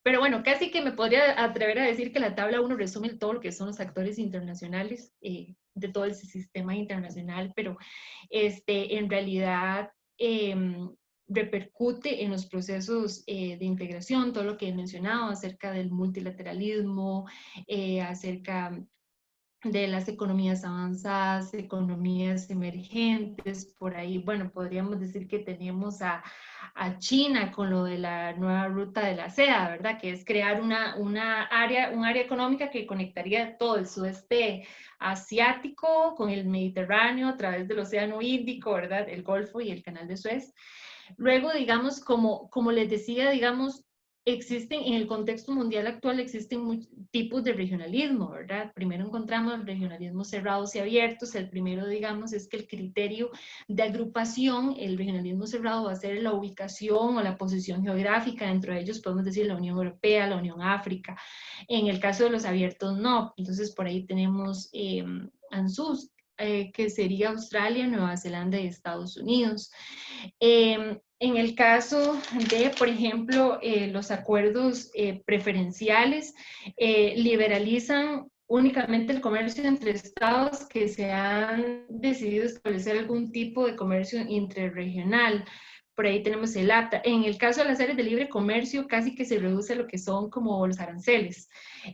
pero bueno, casi que me podría atrever a decir que la tabla 1 resume todo lo que son los actores internacionales de todo ese sistema internacional, pero en realidad repercute en los procesos de integración, todo lo que he mencionado acerca del multilateralismo, acerca de las economías avanzadas, economías emergentes, por ahí, bueno, podríamos decir que tenemos a China con lo de la nueva ruta de la seda, ¿verdad? Que es crear un área económica que conectaría todo el sudeste asiático con el Mediterráneo a través del Océano Índico, ¿verdad? El Golfo y el Canal de Suez. Luego, digamos, como les decía, digamos, existen, en el contexto mundial actual, existen muchos tipos de regionalismo, ¿verdad? Primero encontramos regionalismos cerrados y abiertos. El primero, digamos, es que el criterio de agrupación, el regionalismo cerrado va a ser la ubicación o la posición geográfica. Dentro de ellos podemos decir la Unión Europea, la Unión África. En el caso de los abiertos, no. Entonces, por ahí tenemos ANZUS, que sería Australia, Nueva Zelanda y Estados Unidos. En el caso de, por ejemplo, los acuerdos preferenciales, liberalizan únicamente el comercio entre estados que se han decidido establecer algún tipo de comercio interregional. Por ahí tenemos el ACTA. En el caso de las áreas de libre comercio, casi que se reduce lo que son como los aranceles.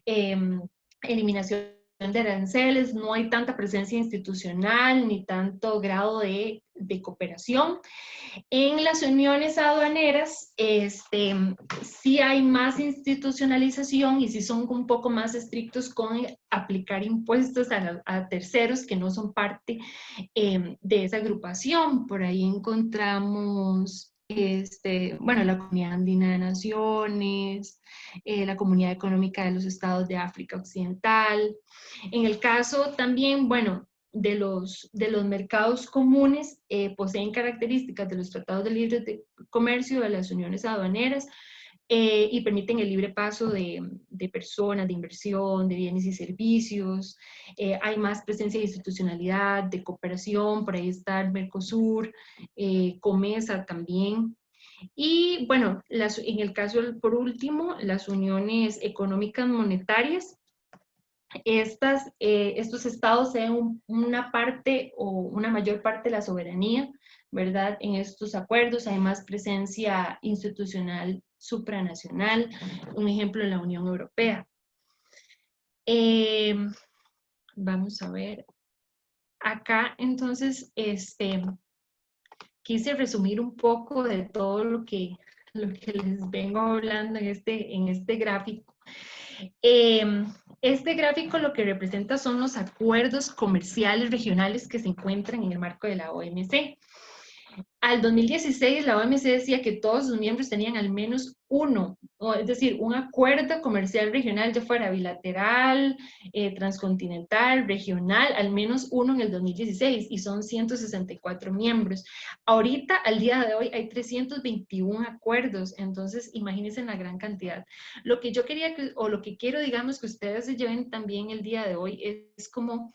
Eliminación de aranceles, no hay tanta presencia institucional ni tanto grado de cooperación. En las uniones aduaneras sí hay más institucionalización y sí son un poco más estrictos con aplicar impuestos a terceros que no son parte de esa agrupación. Por ahí encontramos bueno, la Comunidad Andina de Naciones, la Comunidad Económica de los Estados de África Occidental. En el caso también, bueno, de los mercados comunes, poseen características de los tratados de libre comercio, de las uniones aduaneras, y permiten el libre paso de personas, de inversión, de bienes y servicios. Hay más presencia de institucionalidad, de cooperación. Por ahí está el Mercosur, COMESA también. Y bueno, en el caso, por último, las uniones económicas monetarias. Estos estados tienen una parte o una mayor parte de la soberanía, ¿verdad? En estos acuerdos hay más presencia institucional supranacional, un ejemplo en la Unión Europea. Vamos a ver. Acá, entonces, quise resumir un poco de todo lo que les vengo hablando en este gráfico. Este gráfico lo que representa son los acuerdos comerciales regionales que se encuentran en el marco de la OMC. Al 2016, la OMC decía que todos sus miembros tenían al menos uno, es decir, un acuerdo comercial regional, ya fuera bilateral, transcontinental, regional, al menos uno en el 2016, y son 164 miembros. Ahorita, al día de hoy, hay 321 acuerdos, entonces imagínense la gran cantidad. Lo que yo quería, lo que quiero, digamos, que ustedes se lleven también el día de hoy es como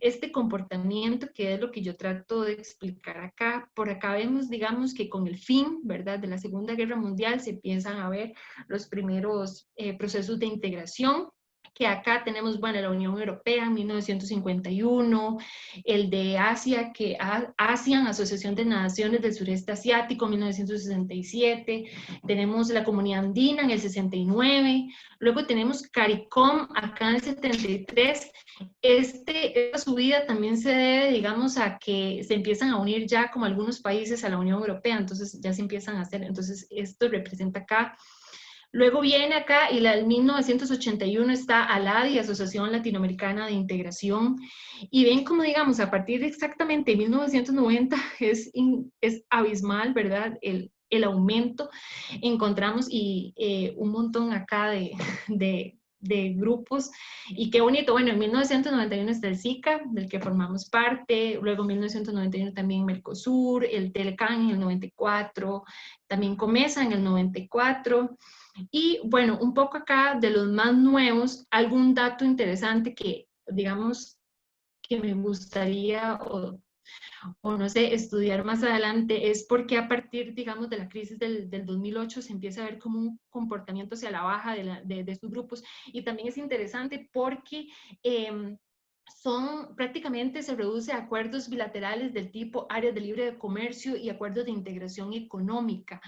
este comportamiento, que es lo que yo trato de explicar acá. Por acá vemos, digamos, que con el fin, ¿verdad?, de la Segunda Guerra Mundial se empiezan a ver los primeros procesos de integración que acá tenemos, bueno, la Unión Europea en 1951, el de Asia, que ASEAN, Asociación de Naciones del Sureste Asiático, 1967, tenemos la Comunidad Andina en el 69, luego tenemos CARICOM acá en el 73. Esta subida también se debe, digamos, a que se empiezan a unir ya como algunos países a la Unión Europea, entonces ya se empiezan a hacer, entonces esto representa acá. Luego viene acá y en 1981 está ALADI, Asociación Latinoamericana de Integración, y ven como, digamos, a partir de exactamente 1990 es abismal, ¿verdad? El aumento. Encontramos un montón acá de grupos, y qué bonito. Bueno, en 1991 está el SICA, del que formamos parte, luego en 1991 también Mercosur, el TELCAN en el 94, también COMESA en el 94, y bueno, un poco acá de los más nuevos, algún dato interesante que, digamos, que me gustaría o no sé, estudiar más adelante es porque a partir, digamos, de la crisis del 2008 se empieza a ver como un comportamiento hacia la baja de estos grupos, y también es interesante porque prácticamente se reduce a acuerdos bilaterales del tipo áreas de libre comercio y acuerdos de integración económica.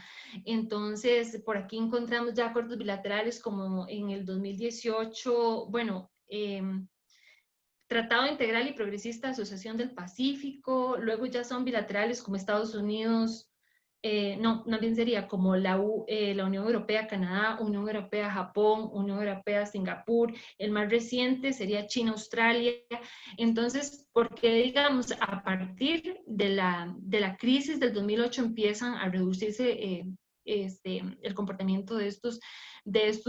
Entonces, por aquí encontramos ya acuerdos bilaterales como en el 2018, bueno, Tratado Integral y Progresista de Asociación del Pacífico, luego ya son bilaterales como Estados Unidos, no, más bien sería como la Unión Europea, Canadá, Unión Europea, Japón, Unión Europea, Singapur, el más reciente sería China, Australia. Entonces, porque digamos, a partir de la crisis del 2008 empiezan a reducirse el comportamiento de estos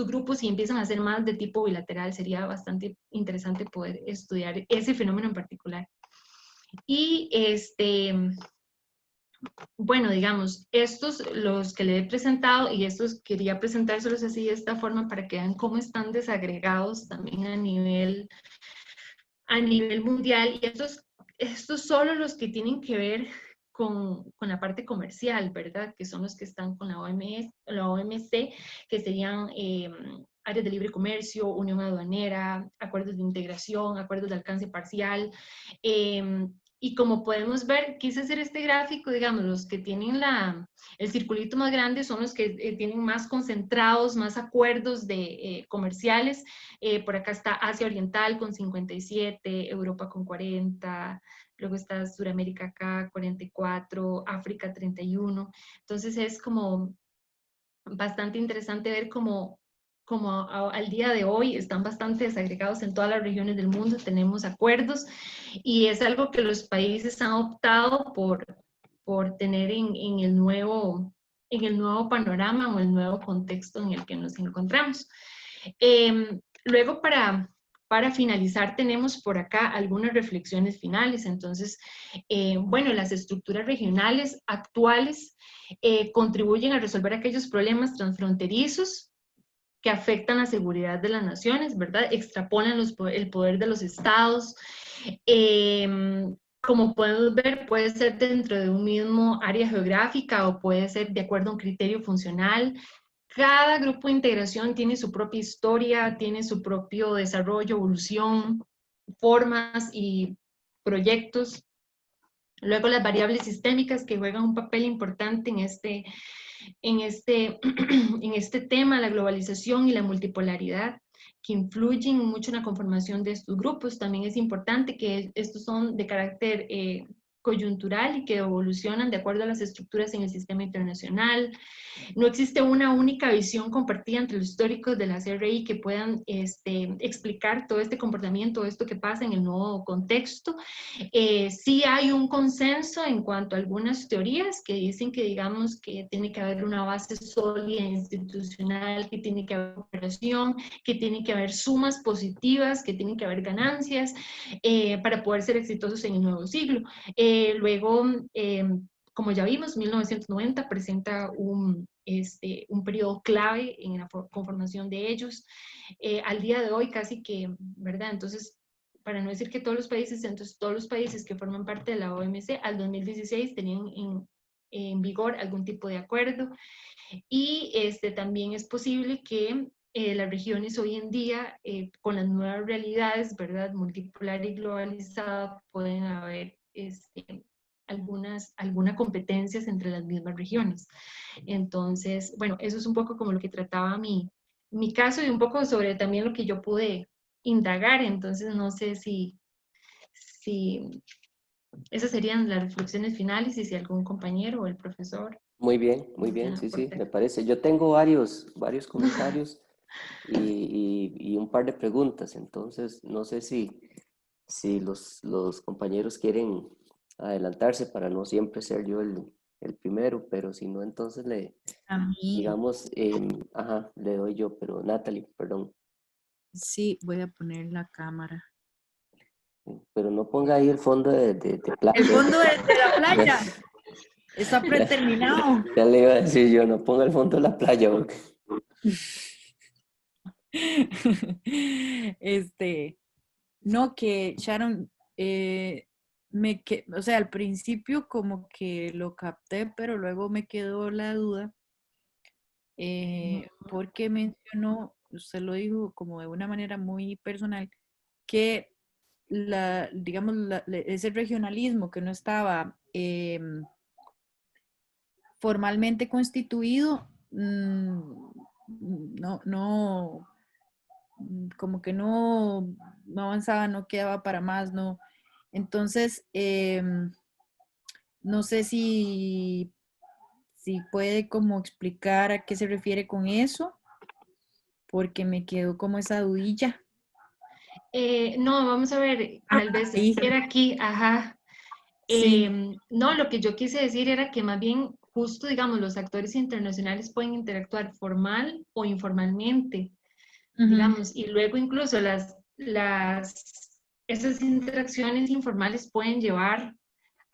grupos y empiezan a ser más de tipo bilateral. Sería bastante interesante poder estudiar ese fenómeno en particular. Y bueno, digamos, estos los que le he presentado, y estos quería presentárselos así de esta forma para que vean cómo están desagregados también a nivel mundial, y estos solo los que tienen que ver con la parte comercial, ¿verdad? Que son los que están con la OMC, que serían áreas de libre comercio, unión aduanera, acuerdos de integración, acuerdos de alcance parcial. Y como podemos ver, quise hacer este gráfico, digamos, los que tienen el circulito más grande son los que tienen más concentrados, más acuerdos comerciales. Por acá está Asia Oriental con 57, Europa con 40, luego está Sudamérica acá 44, África 31. Entonces es como bastante interesante ver cómo al día de hoy están bastante desagregados en todas las regiones del mundo, tenemos acuerdos, y es algo que los países han optado por tener en el nuevo panorama o el nuevo contexto en el que nos encontramos. Luego, para finalizar, tenemos por acá algunas reflexiones finales. Entonces, bueno, las estructuras regionales actuales contribuyen a resolver aquellos problemas transfronterizos que afectan la seguridad de las naciones, ¿verdad? Extrapolan el poder de los estados. Como podemos ver, puede ser dentro de un mismo área geográfica o puede ser de acuerdo a un criterio funcional. Cada grupo de integración tiene su propia historia, tiene su propio desarrollo, evolución, formas y proyectos. Luego las variables sistémicas que juegan un papel importante en este tema, la globalización y la multipolaridad, que influyen mucho en la conformación de estos grupos. También es importante que estos son de carácter coyuntural y que evolucionan de acuerdo a las estructuras en el sistema internacional. No existe una única visión compartida entre los históricos de la CRI que puedan explicar todo este comportamiento, esto que pasa en el nuevo contexto. Sí hay un consenso en cuanto a algunas teorías que dicen que, digamos, que tiene que haber una base sólida institucional, que tiene que haber cooperación, que tiene que haber sumas positivas, que tiene que haber ganancias para poder ser exitosos en el nuevo siglo. Luego, como ya vimos, 1990 presenta un periodo clave en la conformación de ellos. Al día de hoy casi que, ¿verdad? Entonces, para no decir que todos los países, entonces todos los países que forman parte de la OMC al 2016 tenían en vigor algún tipo de acuerdo, y también es posible que las regiones hoy en día, con las nuevas realidades, ¿verdad? Multipolar y globalizada, pueden haber algunas competencias entre las mismas regiones. Entonces, bueno, eso es un poco como lo que trataba mi caso y un poco sobre también lo que yo pude indagar. Entonces, no sé si esas serían las reflexiones finales y si algún compañero o el profesor Muy bien, desean sí, sí, aportar. me parece. Yo tengo varios comentarios y un par de preguntas, entonces no sé si los compañeros quieren adelantarse para no siempre ser yo el primero, pero si no, entonces A mí, digamos, ajá, le doy yo, pero Natalie, perdón, sí, voy a poner la cámara. pero no ponga ahí el fondo de playa. El fondo de la Ya, playa está predeterminado. ya le iba a decir yo, no ponga el fondo de la playa, porque No, que Sharon, o sea, al principio como que lo capté, pero luego me quedó la duda, porque mencionó, usted lo dijo como de una manera muy personal, que digamos, ese regionalismo que no estaba formalmente constituido, no, como que no avanzaba, no quedaba para más, no. Entonces, no sé si puede como explicar a qué se refiere con eso, porque me quedó como esa dudilla. No, vamos a ver, tal vez Sí, era aquí, ajá. sí. No, lo que yo quise decir era que más bien justo, digamos, los actores internacionales pueden interactuar formal o informalmente, Ujú. digamos, y luego incluso esas interacciones informales pueden llevar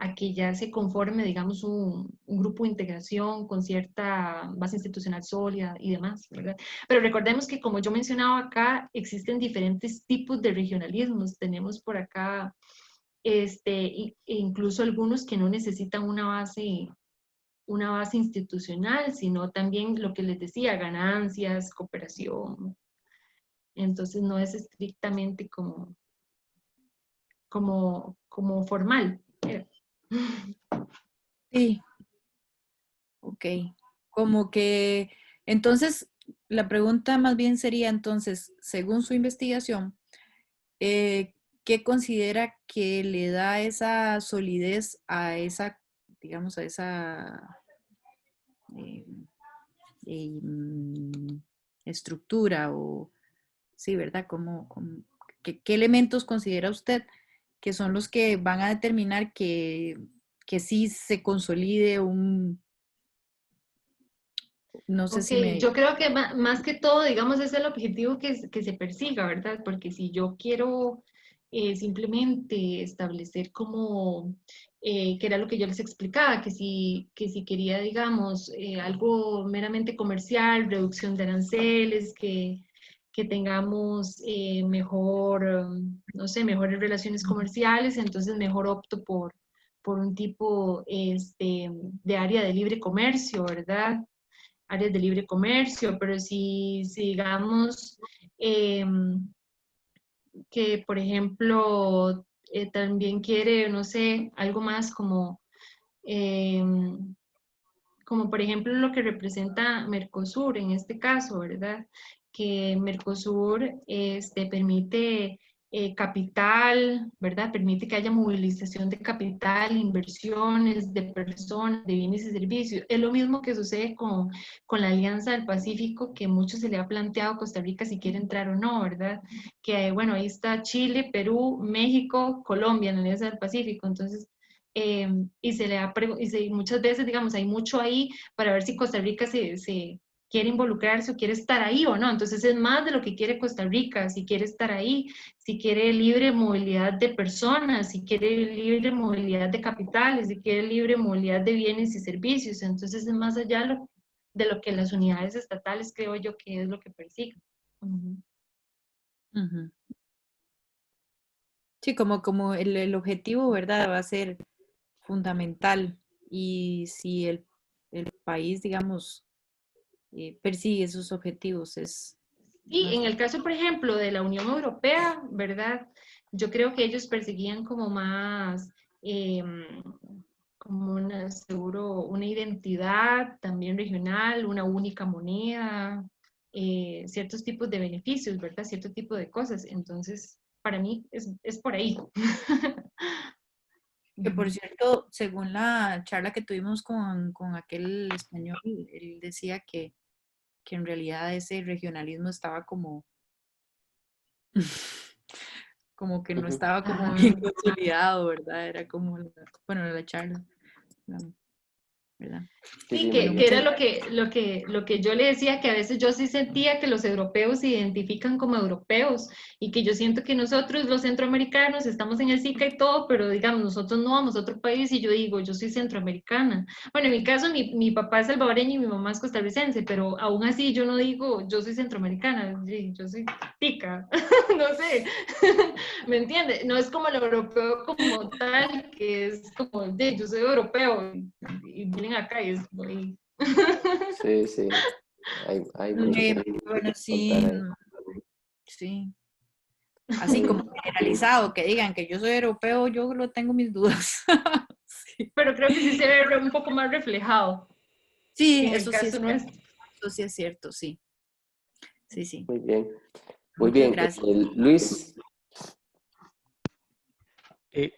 a que ya se conforme, digamos, un grupo de integración con cierta base institucional sólida y demás, ¿verdad? Pero recordemos que, como yo mencionaba acá, existen diferentes tipos de regionalismos. Tenemos por acá, e incluso algunos que no necesitan una base institucional, sino también lo que les decía, ganancias, cooperación. Entonces, no es estrictamente como formal. Sí, ok. Como que, entonces, la pregunta más bien sería, entonces, según su investigación, ¿qué considera que le da esa solidez a esa, digamos, a esa eh, estructura o, sí, ¿verdad? ¿Qué elementos considera usted que son los que van a determinar que sí se consolide no sé Ok, si me... yo creo que más que todo, digamos, es el objetivo que se persiga, ¿verdad? Porque si yo quiero simplemente establecer como, que era lo que yo les explicaba, que si quería, digamos, algo meramente comercial, reducción de aranceles, que tengamos mejor, no sé, mejores relaciones comerciales, entonces mejor opto por un tipo de área de libre comercio, ¿verdad? Áreas de libre comercio, pero si digamos que, por ejemplo, también quiere, no sé, algo más eh, como por ejemplo lo que representa Mercosur en este caso, ¿verdad? Que Mercosur permite capital, ¿verdad? Permite que haya movilización de capital, inversiones de personas, de bienes y servicios. Es lo mismo que sucede con la Alianza del Pacífico, que mucho se le ha planteado a Costa Rica si quiere entrar o no, ¿verdad? Que bueno, ahí está Chile, Perú, México, Colombia en la Alianza del Pacífico. Entonces, muchas veces, digamos, hay mucho ahí para ver si Costa Rica se quiere involucrarse o quiere estar ahí o no. Entonces es más de lo que quiere Costa Rica, si quiere estar ahí, si quiere libre movilidad de personas, si quiere libre movilidad de capitales, si quiere libre movilidad de bienes y servicios. Entonces es más allá de lo que las unidades estatales creo yo que es lo que persiguen. Ujú. Sí, como el objetivo, ¿verdad? Va a ser fundamental. Y si el país, digamos, persigue esos objetivos, Y en el caso, por ejemplo, de la Unión Europea, ¿verdad? Yo creo que ellos perseguían como más, como una, seguro, una identidad también regional, una única moneda, ciertos tipos de beneficios, ¿verdad? Cierto tipo de cosas. Entonces, para mí es por ahí. Que por cierto, según la charla que tuvimos con aquel español, él decía que en realidad ese regionalismo estaba como, como que no Ujú. estaba como Ajá. bien consolidado, ¿verdad? Era como, bueno, la charla, ¿verdad? Sí, Sí, sí, muy que bien. era lo que yo le decía, que a veces yo sí sentía que los europeos se identifican como europeos y que yo siento que nosotros, los centroamericanos, estamos en el SICA y todo, pero digamos, nosotros no vamos a otro país y yo digo, yo soy centroamericana. Bueno, en mi caso, mi papá es salvadoreño y mi mamá es costarricense, pero aún así yo no digo, yo soy centroamericana, yo soy tica, no sé, ¿me entiende? No es como el europeo como tal, que es como, de, yo soy europeo y vienen acá y es muy... Sí, sí. Hay mucho que Bueno, contar sí, ahí. sí. Así Muy como bien. generalizado, que digan que yo soy europeo, yo lo tengo mis dudas. Sí, Pero creo que sí se ve un poco más reflejado sí, en el caso nuestro. eso sí es cierto, sí, sí, sí. Muy bien. Muy Muchas bien. gracias. Luis,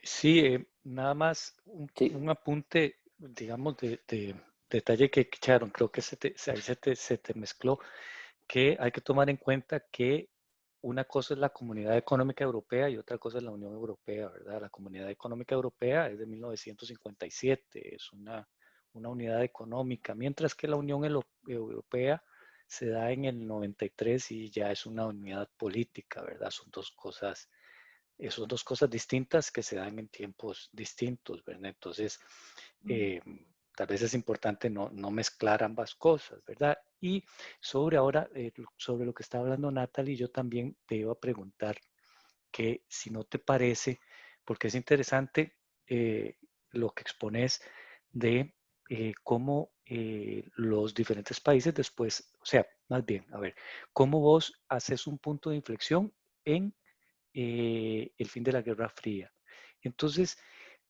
Sí, nada más sí. un apunte, digamos, de detalle que echaron, creo que ahí se te mezcló, que hay que tomar en cuenta que una cosa es la Comunidad Económica Europea y otra cosa es la Unión Europea, ¿verdad? La Comunidad Económica Europea es de 1957, es una unidad económica, mientras que la Unión Europea se da en el 93 y ya es una unidad política, ¿verdad? Son dos cosas distintas que se dan en tiempos distintos, ¿verdad? Entonces, eh, tal vez es importante no mezclar ambas cosas, ¿verdad? Y sobre ahora, sobre lo que está hablando Natalie, yo también te iba a preguntar que si no te parece, porque es interesante lo que expones de cómo los diferentes países después, o sea, más bien, a ver, cómo vos haces un punto de inflexión en el fin de la Guerra Fría. Entonces,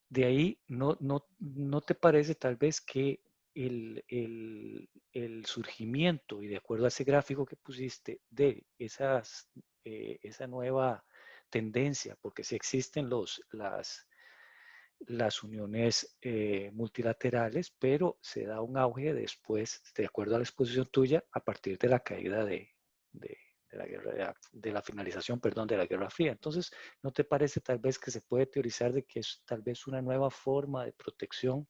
de ahí, ¿no te parece tal vez que el surgimiento, y de acuerdo a ese gráfico que pusiste, de esa nueva tendencia, porque si existen las uniones multilaterales, pero se da un auge después, de acuerdo a la exposición tuya, a partir de la caída de la guerra, de la finalización, perdón, de la Guerra Fría. Entonces, ¿no te parece tal vez que se puede teorizar de que es tal vez una nueva forma de protección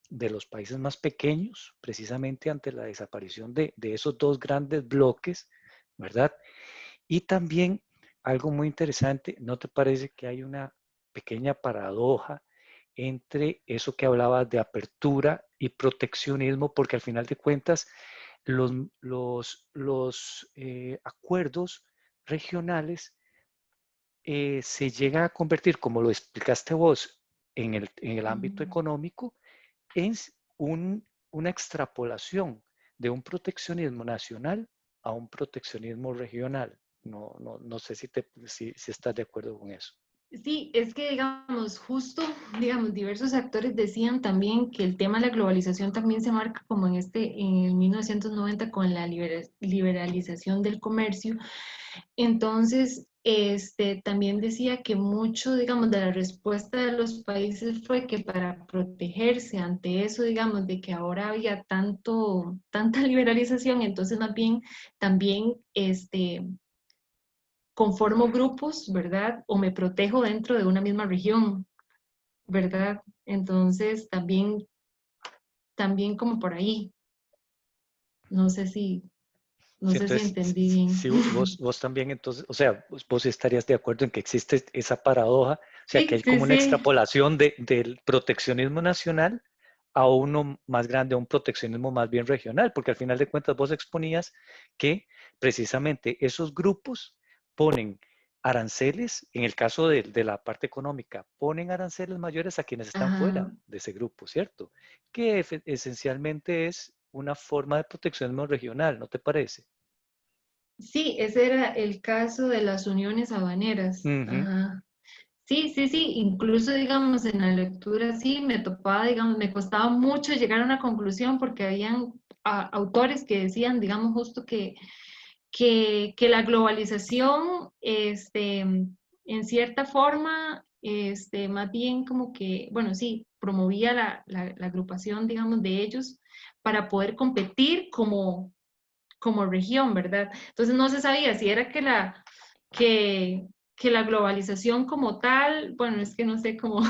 de los países más pequeños, precisamente ante la desaparición de esos dos grandes bloques, ¿verdad? Y también algo muy interesante, ¿no te parece que hay una pequeña paradoja entre eso que hablabas de apertura y proteccionismo? Porque al final de cuentas, los acuerdos regionales se llegan a convertir, como lo explicaste vos, en el ámbito económico, es una extrapolación de un proteccionismo nacional a un proteccionismo regional. No sé si estás de acuerdo con eso. Sí, es que digamos, justo, digamos, diversos actores decían también que el tema de la globalización también se marca como en el 1990 con la liberalización del comercio. Entonces, también decía que mucho, digamos, de la respuesta de los países fue que para protegerse ante eso, digamos, de que ahora había tanta liberalización, entonces más bien también, conformo grupos, ¿verdad? O me protejo dentro de una misma región, ¿verdad? Entonces, también como por ahí. No sé si, no Sí, sé si entonces, entendí bien. si vos también, entonces, o sea, vos estarías de acuerdo en que existe esa paradoja, o sea, que Sí, hay sí, como una sí. extrapolación del proteccionismo nacional a uno más grande, a un proteccionismo más bien regional, porque al final de cuentas vos exponías que precisamente esos grupos ponen aranceles, en el caso de la parte económica, ponen aranceles mayores a quienes están fuera Ajá. de ese grupo, ¿cierto? Que esencialmente es una forma de proteccionismo regional, ¿no te parece? Sí, ese era el caso de las uniones habaneras. Ujú. Ajá. Sí, sí, sí, incluso digamos en la lectura sí me topaba, digamos, me costaba mucho llegar a una conclusión porque habían autores que decían, digamos, justo que la globalización, en cierta forma, más bien como que, bueno, sí, promovía la agrupación, digamos, de ellos para poder competir como región, ¿verdad? Entonces no se sabía si era que, que la globalización como tal, bueno, es que no sé cómo,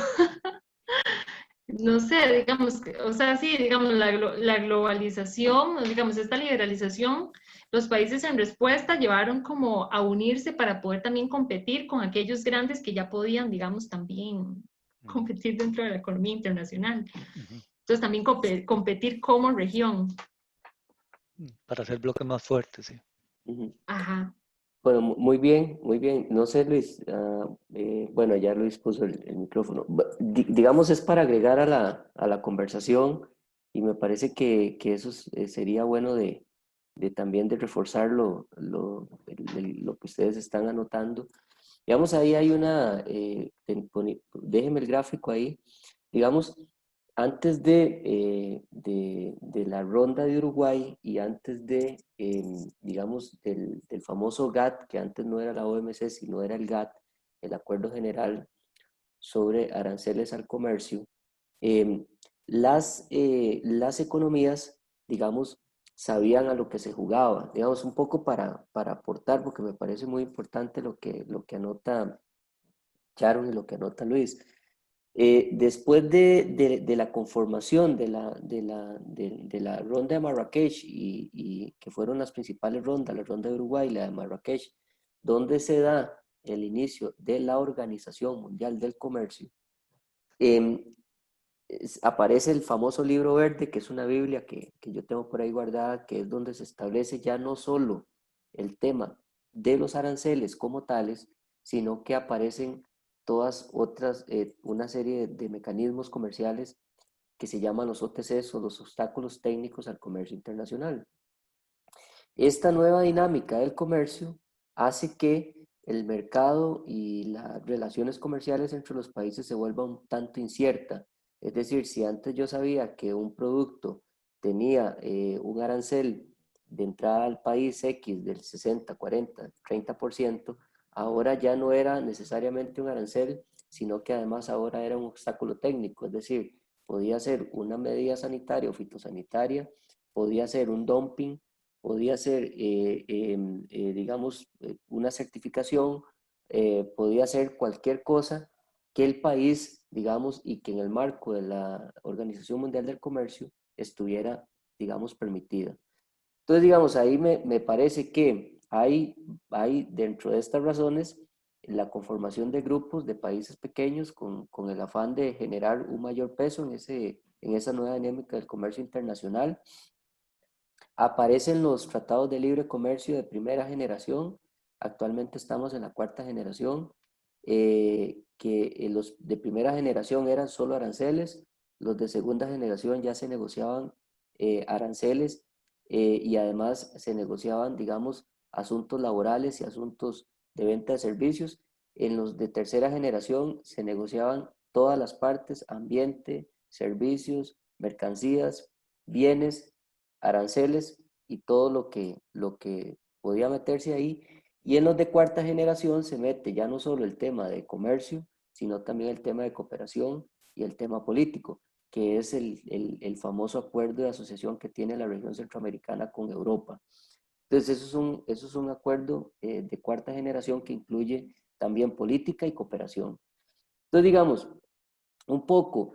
no sé, digamos, o sea, sí, digamos, la globalización, digamos, esta liberalización, los países en respuesta llevaron como a unirse para poder también competir con aquellos grandes que ya podían, digamos, también competir dentro de la economía internacional. Ujú. Entonces también competir como región. Para hacer bloques más fuertes, sí. Ujú. Ajá. Bueno, muy bien, muy bien. No sé, Luis, bueno, ya Luis puso el micrófono. Digamos, es para agregar a la conversación y me parece que eso sería bueno de también de reforzar lo que ustedes están anotando. Digamos, ahí hay déjeme el gráfico ahí. Digamos, antes de la ronda de Uruguay y antes digamos, del famoso GATT, que antes no era la OMC, sino era el GATT, el Acuerdo General sobre Aranceles al Comercio, eh, las economías, digamos, sabían a lo que se jugaba, digamos, un poco para aportar, porque me parece muy importante lo que anota Sharon y lo que anota Luis. Después de la conformación de la ronda de Marrakech y que fueron las principales rondas, la ronda de Uruguay y la de Marrakech, donde se da el inicio de la Organización Mundial del Comercio, eh, aparece el famoso libro verde, que es una Biblia que yo tengo por ahí guardada, que es donde se establece ya no solo el tema de los aranceles como tales, sino que aparecen todas otras, una serie de mecanismos comerciales que se llaman los OTCs o los obstáculos técnicos al comercio internacional. Esta nueva dinámica del comercio hace que el mercado y las relaciones comerciales entre los países se vuelvan un tanto incierta. Es decir, si antes yo sabía que un producto tenía un arancel de entrada al país X del 60, 40, 30%, ahora ya no era necesariamente un arancel, sino que además ahora era un obstáculo técnico. Es decir, podía ser una medida sanitaria o fitosanitaria, podía ser un dumping, podía ser, digamos, una certificación, podía ser cualquier cosa que el país, digamos, y que en el marco de la Organización Mundial del Comercio estuviera, digamos, permitida. Entonces, digamos, ahí me parece que hay dentro de estas razones la conformación de grupos de países pequeños con el afán de generar un mayor peso en esa nueva dinámica del comercio internacional. Aparecen los tratados de libre comercio de primera generación. Actualmente estamos en la cuarta generación, que los de primera generación eran solo aranceles, los de segunda generación ya se negociaban aranceles y además se negociaban, digamos, asuntos laborales y asuntos de venta de servicios. En los de tercera generación se negociaban todas las partes, ambiente, servicios, mercancías, bienes, aranceles y todo lo que podía meterse ahí. Y en los de cuarta generación se mete ya no solo el tema de comercio, sino también el tema de cooperación y el tema político, que es el famoso acuerdo de asociación que tiene la región centroamericana con Europa. Entonces, eso es un acuerdo de cuarta generación que incluye también política y cooperación. Entonces, digamos, un poco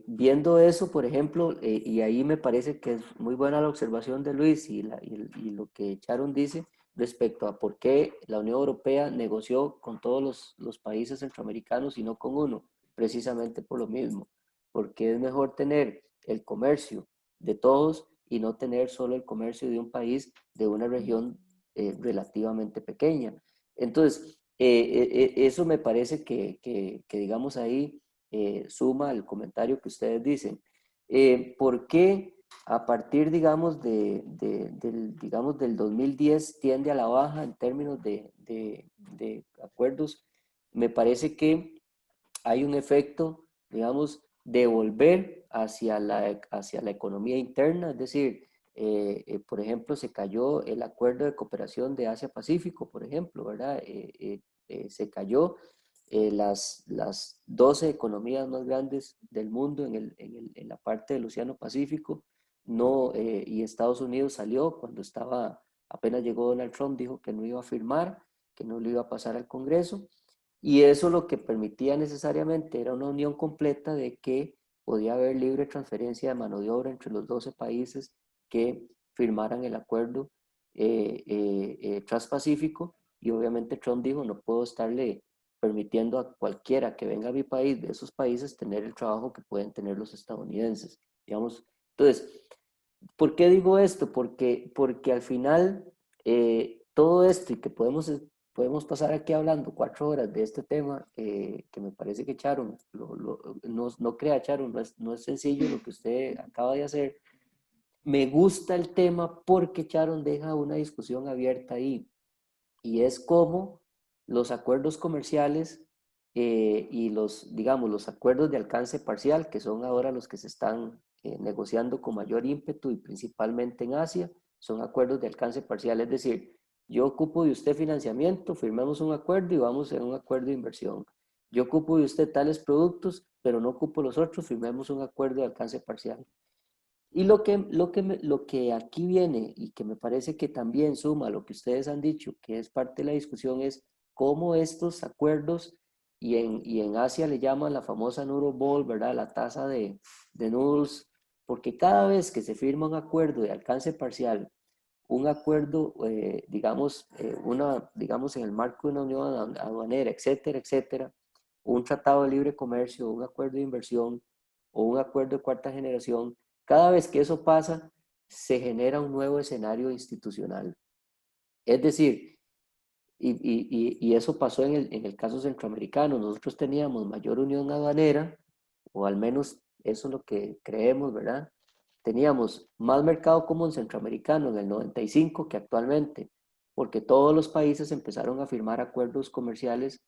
viendo eso, por ejemplo, y ahí me parece que es muy buena la observación de Luis y lo que Sharon dice respecto a por qué la Unión Europea negoció con todos los países centroamericanos y no con uno, precisamente por lo mismo, porque es mejor tener el comercio de todos y no tener solo el comercio de un país de una región relativamente pequeña. Entonces, eso me parece que digamos ahí, suma al comentario que ustedes dicen. ¿Por qué a partir, digamos, digamos, del 2010 tiende a la baja en términos de acuerdos. Me parece que hay un efecto, digamos, de volver hacia la economía interna, es decir, por ejemplo, se cayó el acuerdo de cooperación de Asia-Pacífico, por ejemplo, ¿verdad? Se cayó las 12 economías más grandes del mundo en la parte del Océano Pacífico, no, y Estados Unidos salió cuando apenas llegó Donald Trump, dijo que no iba a firmar, que no lo iba a pasar al Congreso, y eso lo que permitía necesariamente era una unión completa de que podía haber libre transferencia de mano de obra entre los 12 países que firmaran el acuerdo transpacífico, y obviamente Trump dijo, no puedo estarle permitiendo a cualquiera que venga a mi país, de esos países, tener el trabajo que pueden tener los estadounidenses, digamos. Entonces, ¿por qué digo esto? Porque al final todo esto, y que podemos pasar aquí hablando 4 horas de este tema, que me parece que Sharon, no crea Sharon, no es sencillo lo que usted acaba de hacer. Me gusta el tema porque Sharon deja una discusión abierta ahí, y es cómo los acuerdos comerciales y digamos, los acuerdos de alcance parcial, que son ahora los que se están negociando con mayor ímpetu y principalmente en Asia, son acuerdos de alcance parcial, es decir, yo ocupo de usted financiamiento, firmemos un acuerdo y vamos en un acuerdo de inversión. Yo ocupo de usted tales productos, pero no ocupo los otros, firmemos un acuerdo de alcance parcial. Y lo que aquí viene y que me parece que también suma a lo que ustedes han dicho, que es parte de la discusión, es cómo estos acuerdos, y en Asia le llaman la famosa noodle ball, ¿verdad? La taza de noodles, porque cada vez que se firma un acuerdo de alcance parcial, un acuerdo, digamos en el marco de una unión aduanera, etcétera, etcétera, un tratado de libre comercio, un acuerdo de inversión o un acuerdo de cuarta generación, cada vez que eso pasa, se genera un nuevo escenario institucional. Es decir, y eso pasó en el caso centroamericano, nosotros teníamos mayor unión aduanera, o al menos eso es lo que creemos, ¿verdad? Teníamos más mercado común centroamericano en el 95 que actualmente, porque todos los países empezaron a firmar acuerdos comerciales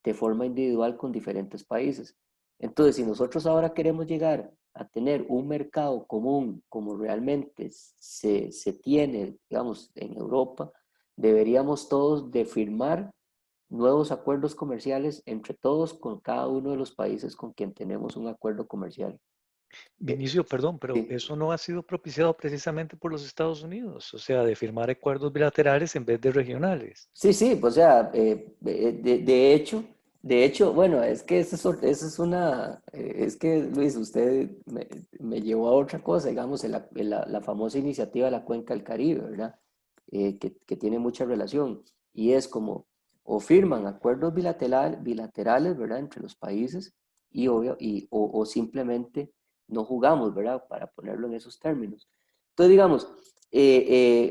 de forma individual con diferentes países. Entonces, si nosotros ahora queremos llegar a tener un mercado común como realmente se tiene, digamos, en Europa, deberíamos todos de firmar nuevos acuerdos comerciales entre todos con cada uno de los países con quien tenemos un acuerdo comercial. Vinicio, perdón, pero Sí. eso no ha sido propiciado precisamente por los Estados Unidos, o sea, de firmar acuerdos bilaterales en vez de regionales. Sí, sí, pues, o sea, de hecho, bueno, es que esa es es que Luis, usted me llevó a otra cosa, digamos, la famosa iniciativa de la Cuenca del Caribe, ¿verdad? Que tiene mucha relación, y es como, o firman acuerdos bilaterales, ¿verdad? Entre los países, o simplemente no jugamos, ¿verdad? Para ponerlo en esos términos. Entonces, digamos,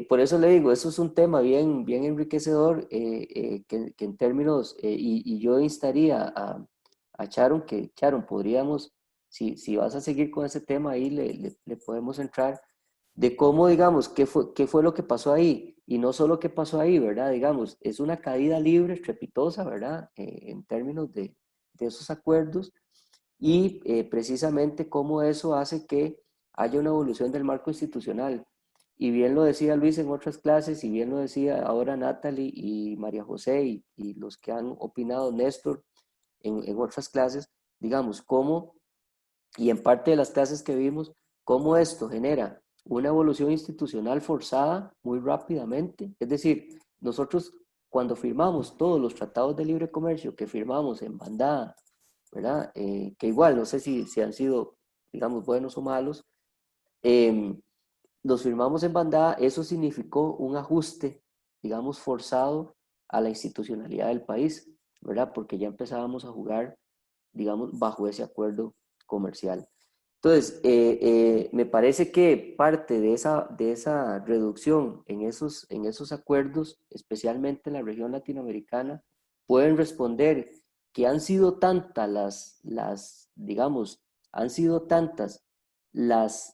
por eso le digo, eso es un tema bien enriquecedor, que en términos, y yo instaría a Sharon, que Sharon, podríamos, si vas a seguir con ese tema ahí, le podemos entrar, de cómo, digamos, qué fue lo que pasó ahí, y no solo qué pasó ahí, ¿verdad? Digamos, es una caída libre, estrepitosa, ¿verdad? En términos de esos acuerdos, y precisamente cómo eso hace que haya una evolución del marco institucional. Y bien lo decía Luis en otras clases, y bien lo decía ahora Natalie y María José, y los que han opinado, Néstor, en otras clases, digamos, cómo, y en parte de las clases que vimos, cómo esto genera una evolución institucional forzada muy rápidamente. Es decir, nosotros cuando firmamos todos los tratados de libre comercio que firmamos en bandada, ¿verdad? Que igual, no sé si han sido, digamos, buenos o malos, los firmamos en bandada, eso significó un ajuste, digamos, forzado a la institucionalidad del país, ¿verdad? Porque ya empezábamos a jugar, digamos, bajo ese acuerdo comercial. Entonces, me parece que parte de esa reducción en esos acuerdos, especialmente en la región latinoamericana, pueden responder que han sido tantas digamos, han sido tantas las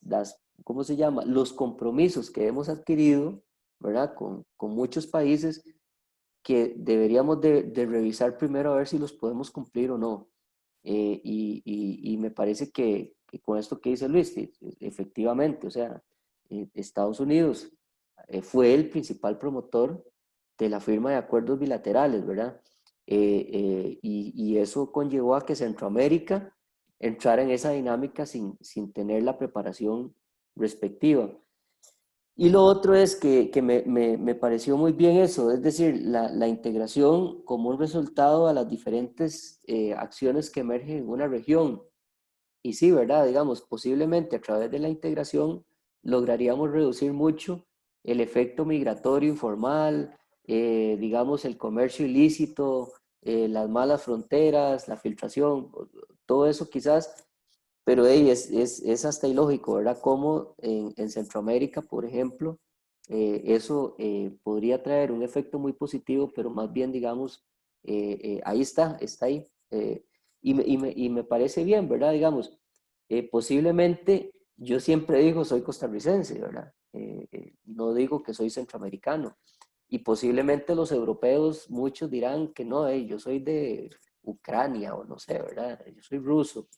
¿cómo se llama? Los compromisos que hemos adquirido, ¿verdad? Con muchos países que deberíamos de revisar primero a ver si los podemos cumplir o no. Y me parece que con esto que dice Luis, efectivamente, o sea, Estados Unidos fue el principal promotor de la firma de acuerdos bilaterales, ¿verdad? Y eso conllevó a que Centroamérica entrara en esa dinámica sin tener la preparación respectiva. Y lo otro es que me pareció muy bien eso, es decir, la integración como un resultado a las diferentes acciones que emergen en una región. Y sí, ¿verdad? Digamos, posiblemente a través de la integración lograríamos reducir mucho el efecto migratorio informal, digamos, el comercio ilícito, las malas fronteras, la filtración, todo eso quizás, pero hey, es hasta ilógico, ¿verdad? Como en Centroamérica, por ejemplo, eso podría traer un efecto muy positivo, pero más bien, digamos, ahí está ahí. Y me parece bien, ¿verdad? Digamos, posiblemente yo siempre digo soy costarricense, ¿verdad? No digo que soy centroamericano. Y posiblemente los europeos, muchos dirán que no, yo soy de Ucrania o no sé, ¿verdad? Yo soy ruso,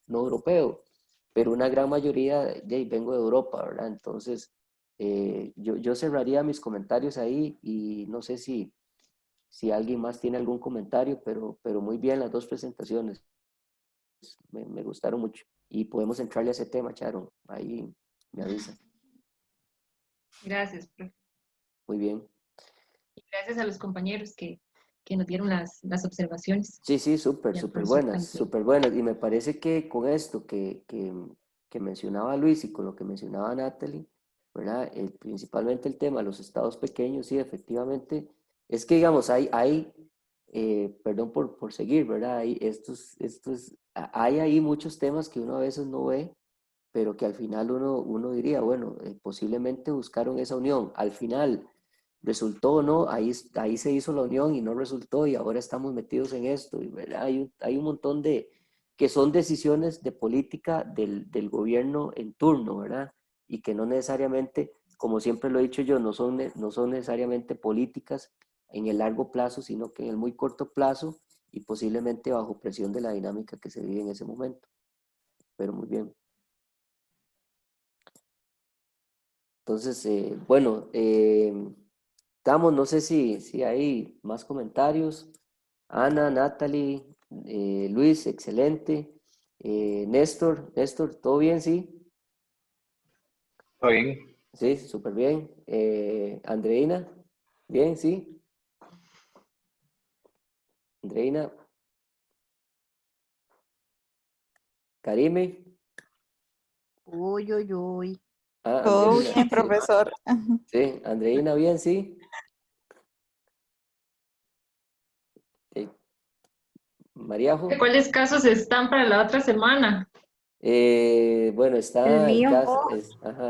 no europeo. Pero una gran mayoría, vengo de Europa, ¿verdad? Entonces, yo cerraría mis comentarios ahí y no sé si alguien más tiene algún comentario, pero muy bien las dos presentaciones. Me gustaron mucho. Y podemos entrarle a ese tema, Sharon. Ahí me avisa. Gracias, profe. Muy bien. Y gracias a los compañeros que nos dieron las observaciones. Sí, súper, Y al súper profesor buenas, también. súper buenas. Y me parece que con esto que mencionaba Luis y con lo que mencionaba Natalie, ¿verdad? Principalmente el tema de los estados pequeños, sí, efectivamente, es que digamos, perdón por seguir, ¿verdad? Hay ahí muchos temas que uno a veces no ve, pero que al final uno diría, bueno, posiblemente buscaron esa unión. Al final resultó o no, ahí se hizo la unión y no resultó y ahora estamos metidos en esto. Y, ¿verdad? Hay un montón que son decisiones de política del gobierno en turno, ¿verdad? Y que no necesariamente, como siempre lo he dicho yo, no son necesariamente políticas en el largo plazo, sino que en el muy corto plazo y posiblemente bajo presión de la dinámica que se vive en ese momento. Pero muy bien. Entonces, bueno, no sé si hay más comentarios. Ana, Natalie, Luis, excelente. Néstor, ¿todo bien? Sí, ¿Todo bien? sí, súper bien. Andreina, bien, sí. Andreina, Karime. Uy, uy, uy. Todo Andreina, bien, sí. profesor. Sí, Andreina, bien, sí. Mariajo. ¿Cuáles casos están para la otra semana? Bueno, El está el mío. caso,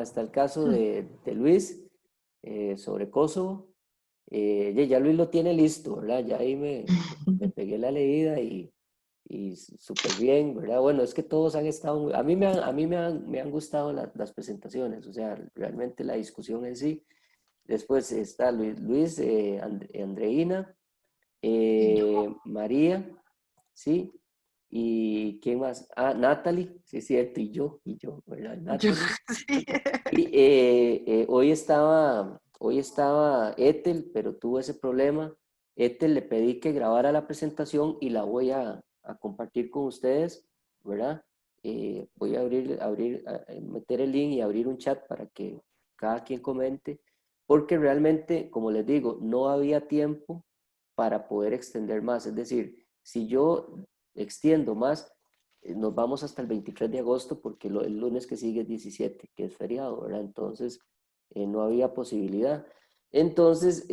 está el caso de Luis sobre Kosovo. Ya Luis lo tiene listo, ¿verdad? Ya ahí me pegué la leída y súper bien, ¿verdad? Bueno, es que todos han estado, me han gustado las presentaciones, o sea, realmente la discusión en sí. Después está Luis, Andreina, Y yo. María, ¿sí? ¿Y quién más? Ah, Natalie, sí es cierto, y yo, ¿verdad? Yo, Natalie. sí. Y hoy estaba Ethel, pero tuvo ese problema. Ethel le pedí que grabara la presentación y la voy a compartir con ustedes, ¿verdad? Voy a meter el link y abrir un chat para que cada quien comente, porque realmente, como les digo, no había tiempo para poder extender más. Es decir, si yo extiendo más, nos vamos hasta el 23 de agosto porque el lunes que sigue es 17, que es feriado, ¿verdad? Entonces, no había posibilidad. Entonces,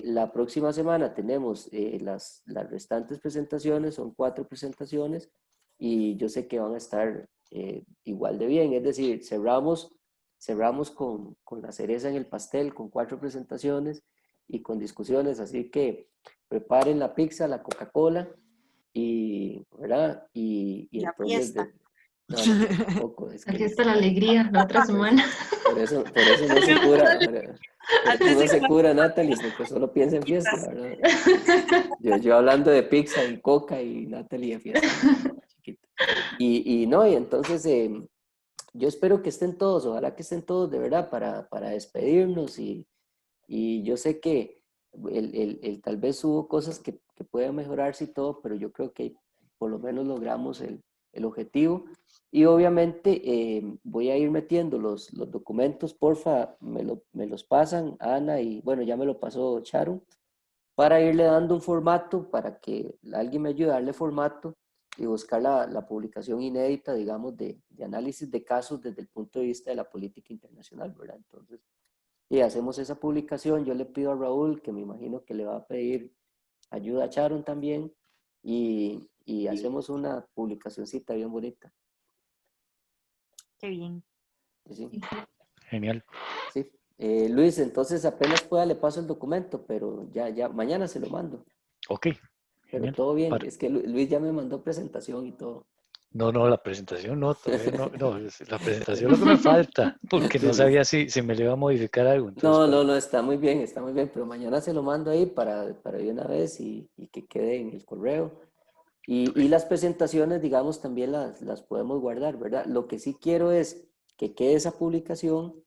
la próxima semana tenemos las restantes presentaciones, son 4 presentaciones, y yo sé que van a estar igual de bien. Es decir, cerramos con la cereza en el pastel, con 4 presentaciones y con discusiones, así que preparen la pizza, la Coca-Cola, y, ¿verdad? Y La entonces, fiesta. No, no, tampoco. Es Aquí que está la alegría la otra semana. por eso no se cura. Por eso no se cura, Natalie, porque solo piensa en fiesta, ¿verdad? Yo hablando de pizza y coca y Natalie de fiesta. Chiquita. Y no, y entonces yo espero que estén todos, ojalá que estén todos de verdad para despedirnos y yo sé que tal vez hubo cosas que pueden mejorarse y todo, pero yo creo que por lo menos logramos el objetivo. Y obviamente voy a ir metiendo los documentos, porfa, me los pasan Ana y bueno, ya me lo pasó Charo, para irle dando un formato, para que alguien me ayude a darle formato y buscar la publicación inédita, digamos, de análisis de casos desde el punto de vista de la política internacional, ¿verdad? Entonces, y hacemos esa publicación, yo le pido a Raúl, que me imagino que le va a pedir ayuda a Sharon también, y hacemos una publicacioncita bien bonita. Qué bien. Sí. Genial. Sí. Luis, entonces apenas pueda le paso el documento, pero ya mañana se lo mando. Ok. Pero Genial. todo bien, es que Luis ya me mandó presentación y todo. No, la presentación no, todavía no, la presentación es lo que me falta, porque no sabía si me le iba a modificar algo. Entonces, No, está muy bien, pero mañana se lo mando ahí para de una vez y que quede en el correo. Y las presentaciones, digamos, también las podemos guardar, ¿verdad? Lo que sí quiero es que quede esa publicación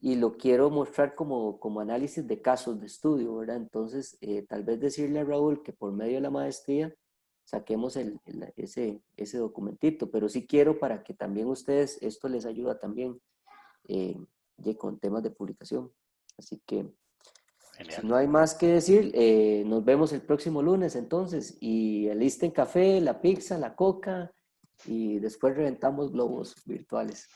y lo quiero mostrar como análisis de casos de estudio, ¿verdad? Entonces, tal vez decirle a Raúl que por medio de la maestría saquemos ese documentito, pero sí quiero para que también ustedes, esto les ayuda también con temas de publicación. Así que, genial. si no hay más que decir, nos vemos el próximo lunes entonces, y alisten café, la pizza, la coca, y después reventamos globos virtuales.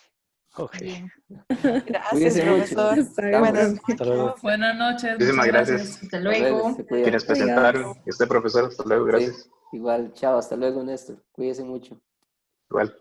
Ok. Bien. Cuídense Gracias, mucho. profesor. Está bien, Buenas profe. Hasta luego. noches. Buenas noches, Muchísimas muchas gracias. gracias. Hasta Hasta luego, luego. se cuidan. Quienes presentaron, y este profesor, hasta luego, gracias. Sí, igual, chao, hasta luego, Néstor. Cuídense mucho. Igual.